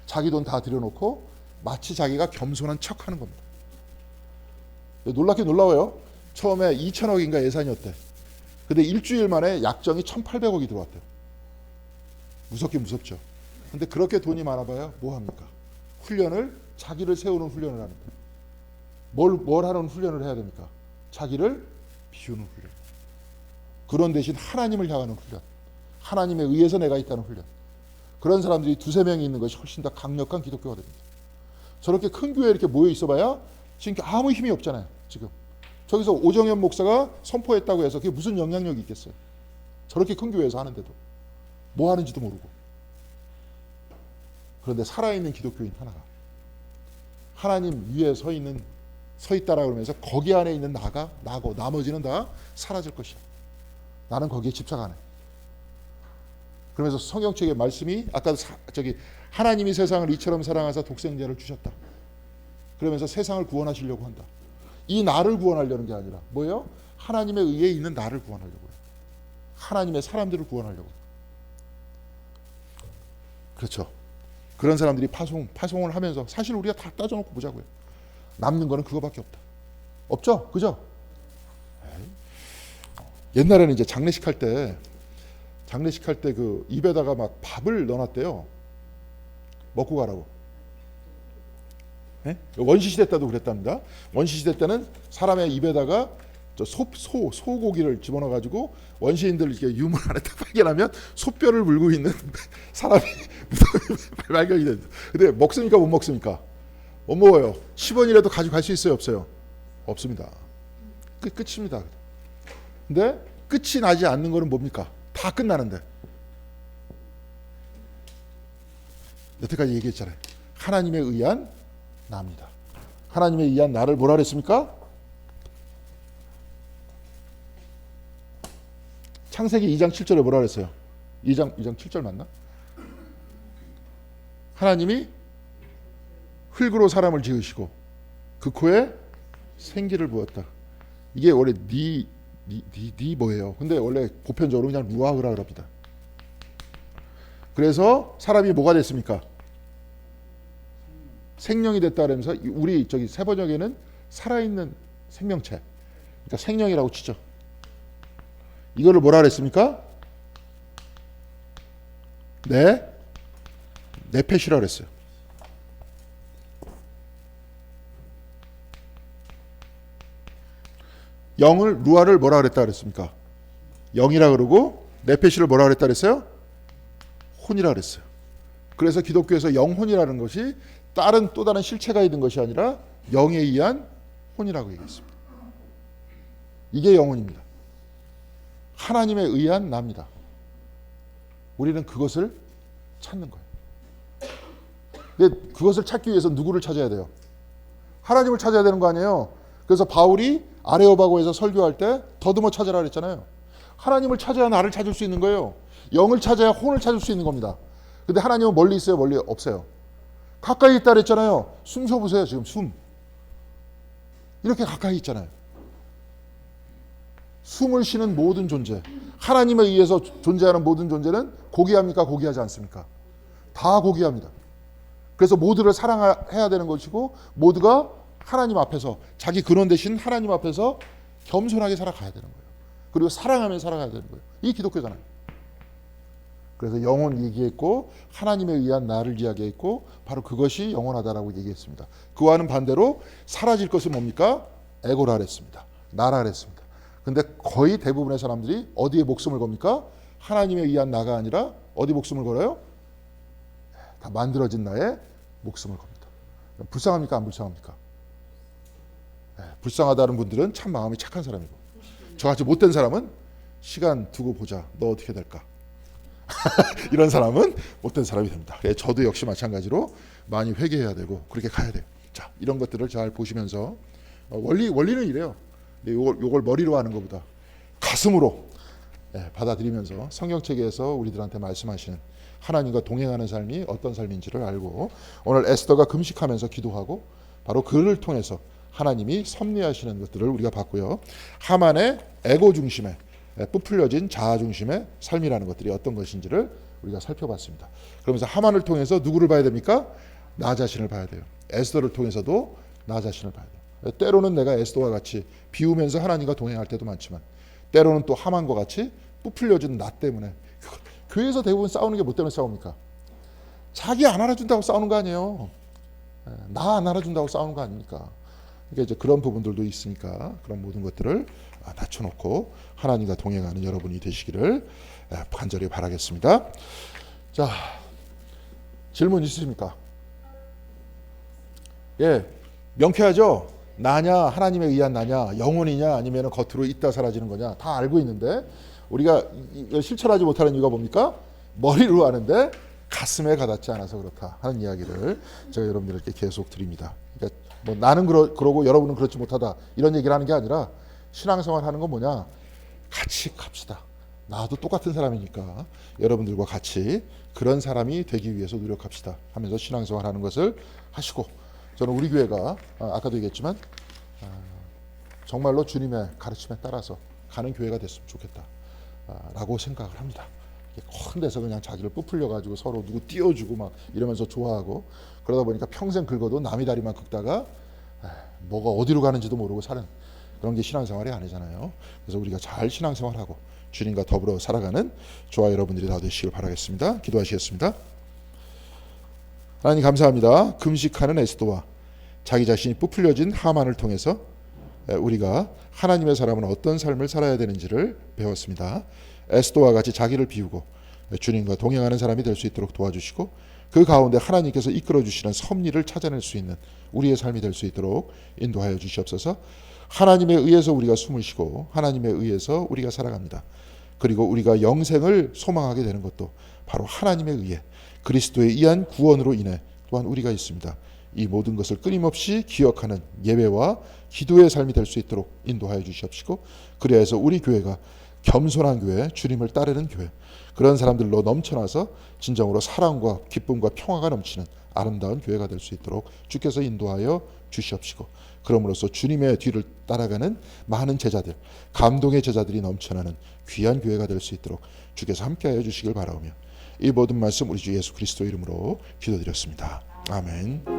자기 돈 다 들여놓고 마치 자기가 겸손한 척하는 겁니다. 놀랍게 놀라워요. 처음에 2천억인가 예산이었대. 근데 일주일 만에 약정이 1,800억이 들어왔대요. 무섭긴 무섭죠. 근데 그렇게 돈이 많아봐야 뭐합니까? 훈련을, 자기를 세우는 훈련을 하는 거예요. 뭘 하는 훈련을 해야 됩니까? 자기를 비우는 훈련. 그런 대신 하나님을 향하는 훈련. 하나님에 의해서 내가 있다는 훈련. 그런 사람들이 2-3명이 있는 것이 훨씬 더 강력한 기독교가 됩니다. 저렇게 큰 교회에 이렇게 모여 있어봐야 지금 아무 힘이 없잖아요. 지금 저기서 오정현 목사가 선포했다고 해서 그게 무슨 영향력이 있겠어요? 저렇게 큰 교회에서 하는데도 뭐 하는지도 모르고. 그런데 살아있는 기독교인 하나가 하나님 위에 서 있다라 그러면서 거기 안에 있는 나고 나머지는 다 사라질 것이야. 나는 거기에 집착 안 해. 그러면서 성경책의 말씀이 아까 하나님이 세상을 이처럼 사랑하사 독생자를 주셨다. 그러면서 세상을 구원하시려고 한다. 이 나를 구원하려는 게 아니라 뭐예요? 하나님에 의해 있는 나를 구원하려고 해요. 하나님의 사람들을 구원하려고 해요. 그렇죠. 그런 사람들이 파송을 하면서 사실 우리가 다 따져놓고 보자고요. 남는 거는 그거밖에 없다. 없죠? 그죠? 옛날에는 이제 장례식 할 때 그 입에다가 막 밥을 넣어놨대요. 먹고 가라고. 네? 원시시대 때도 그랬답니다. 원시시대 때는 사람의 입에다가 소고기를 집어넣어가지고 원시인들 이렇게 유물 안에 딱 발견하면 소뼈를 물고 있는 사람이 발견이 됩니다. 근데 먹습니까? 못 먹습니까? 못 먹어요. 10원이라도 가져갈 수 있어요? 없어요? 없습니다. 끝입니다. 근데 끝이 나지 않는 거는 뭡니까? 다 끝나는데. 여태까지 얘기했잖아요. 하나님에 의한 나입니다. 하나님에 의한 나를 뭐라 그랬습니까? 창세기 2장 7절에 뭐라 그랬어요? 2장 7절 맞나? 하나님이 흙으로 사람을 지으시고 그 코에 생기를 부었다. 이게 원래 니 뭐예요? 근데 원래 보편적으로 그냥 루아흐라 그럽니다. 그래서 사람이 뭐가 됐습니까? 생명이 됐다 그러면서 우리 세번역에는 살아있는 생명체, 그러니까 생명이라고 치죠. 이거를 뭐라 그랬습니까? 네펫이라고 그랬어요. 루아를 뭐라 그랬다 그랬습니까? 영이라 그러고 네펫을 뭐라 그랬다 그랬어요? 혼이라 그랬어요. 그래서 기독교에서 영혼이라는 것이 또 다른 실체가 있는 것이 아니라 영에 의한 혼이라고 얘기했습니다. 이게 영혼입니다. 하나님에 의한 나입니다. 우리는 그것을 찾는 거예요. 근데 그것을 찾기 위해서 누구를 찾아야 돼요? 하나님을 찾아야 되는 거 아니에요? 그래서 바울이 아레오바고에서 설교할 때 더듬어 찾으라 그랬잖아요. 하나님을 찾아야 나를 찾을 수 있는 거예요. 영을 찾아야 혼을 찾을 수 있는 겁니다. 근데 하나님은 멀리 있어요? 멀리 없어요? 가까이 있다 그랬잖아요. 숨 쉬어보세요. 지금 숨. 이렇게 가까이 있잖아요. 숨을 쉬는 모든 존재, 하나님에 의해서 존재하는 모든 존재는 고귀합니까? 고귀하지 않습니까? 다 고귀합니다. 그래서 모두를 사랑해야 되는 것이고 모두가 하나님 앞에서 자기 근원 대신 하나님 앞에서 겸손하게 살아가야 되는 거예요. 그리고 사랑하며 살아가야 되는 거예요. 이 기독교잖아요. 그래서 영혼 얘기했고 하나님에 의한 나를 이야기했고 바로 그것이 영원하다라고 얘기했습니다. 그와는 반대로 사라질 것은 뭡니까? 에고라 그랬습니다. 나라 그랬습니다. 근데 거의 대부분의 사람들이 어디에 목숨을 겁니까? 하나님에 의한 나가 아니라 어디 목숨을 걸어요? 다 만들어진 나의 목숨을 겁니다. 불쌍합니까? 안 불쌍합니까? 불쌍하다는 분들은 참 마음이 착한 사람이고 저같이 못된 사람은 시간 두고 보자. 너 어떻게 될까? 이런 사람은 못된 사람이 됩니다. 저도 역시 마찬가지로 많이 회개해야 되고 그렇게 가야 돼요. 자, 이런 것들을 잘 보시면서 원리는 이래요. 요걸 머리로 하는 것보다 가슴으로 받아들이면서 성경책에서 우리들한테 말씀하시는 하나님과 동행하는 삶이 어떤 삶인지를 알고 오늘 에스더가 금식하면서 기도하고 바로 그를 통해서 하나님이 섭리하시는 것들을 우리가 봤고요. 하만의 에고 중심의 부풀려진 자아 중심의 삶이라는 것들이 어떤 것인지를 우리가 살펴봤습니다. 그러면서 하만을 통해서 누구를 봐야 됩니까? 나 자신을 봐야 돼요. 에스더를 통해서도 나 자신을 봐야 돼요. 때로는 내가 에스더와 같이 비우면서 하나님과 동행할 때도 많지만 때로는 또 하만과 같이 부풀려진 나 때문에 교회에서 대부분 싸우는 게 뭐 때문에 싸웁니까? 자기 안 알아준다고 싸우는 거 아니에요. 나 안 알아준다고 싸우는 거 아닙니까? 그러니까 이제 그런 부분들도 있으니까 그런 모든 것들을 낮춰놓고 하나님과 동행하는 여러분이 되시기를 간절히 바라겠습니다. 자, 질문 있으십니까? 예, 명쾌하죠? 나냐, 하나님에 의한 나냐, 영혼이냐, 아니면 겉으로 있다 사라지는 거냐 다 알고 있는데 우리가 실천하지 못하는 이유가 뭡니까? 머리로 아는데 가슴에 가닿지 않아서 그렇다 하는 이야기를 제가 여러분들께 계속 드립니다. 그러니까 뭐 나는 그러고 여러분은 그렇지 못하다 이런 얘기를 하는 게 아니라 신앙생활 하는 건 뭐냐? 같이 갑시다. 나도 똑같은 사람이니까 여러분들과 같이 그런 사람이 되기 위해서 노력합시다 하면서 신앙생활 하는 것을 하시고 저는 우리 교회가 아까도 얘기했지만 정말로 주님의 가르침에 따라서 가는 교회가 됐으면 좋겠다 라고 생각을 합니다. 큰 데서 그냥 자기를 부풀려 가지고 서로 누구 띄워주고 막 이러면서 좋아하고 그러다 보니까 평생 긁어도 남이 다리만 긁다가 뭐가 어디로 가는지도 모르고 사는 그런 게 신앙생활이 아니잖아요. 그래서 우리가 잘 신앙생활하고 주님과 더불어 살아가는 저와 여러분들이 다 되시길 바라겠습니다. 기도하시겠습니다. 하나님 감사합니다. 금식하는 에스더와 자기 자신이 부풀려진 하만을 통해서 우리가 하나님의 사람은 어떤 삶을 살아야 되는지를 배웠습니다. 에스더와 같이 자기를 비우고 주님과 동행하는 사람이 될 수 있도록 도와주시고 그 가운데 하나님께서 이끌어 주시는 섭리를 찾아낼 수 있는 우리의 삶이 될 수 있도록 인도하여 주시옵소서. 하나님에 의해서 우리가 숨을 쉬고 하나님에 의해서 우리가 살아갑니다. 그리고 우리가 영생을 소망하게 되는 것도 바로 하나님에 의해 그리스도의 이한 구원으로 인해 또한 우리가 있습니다. 이 모든 것을 끊임없이 기억하는 예배와 기도의 삶이 될 수 있도록 인도하여 주시옵시고 그래야 해서 우리 교회가 겸손한 교회, 주님을 따르는 교회 그런 사람들로 넘쳐나서 진정으로 사랑과 기쁨과 평화가 넘치는 아름다운 교회가 될 수 있도록 주께서 인도하여 주시옵시고 그럼으로써 주님의 뒤를 따라가는 많은 제자들, 감동의 제자들이 넘쳐나는 귀한 교회가 될 수 있도록 주께서 함께하여 주시길 바라오며 이 모든 말씀 우리 주 예수 그리스도 이름으로 기도드렸습니다. 아멘.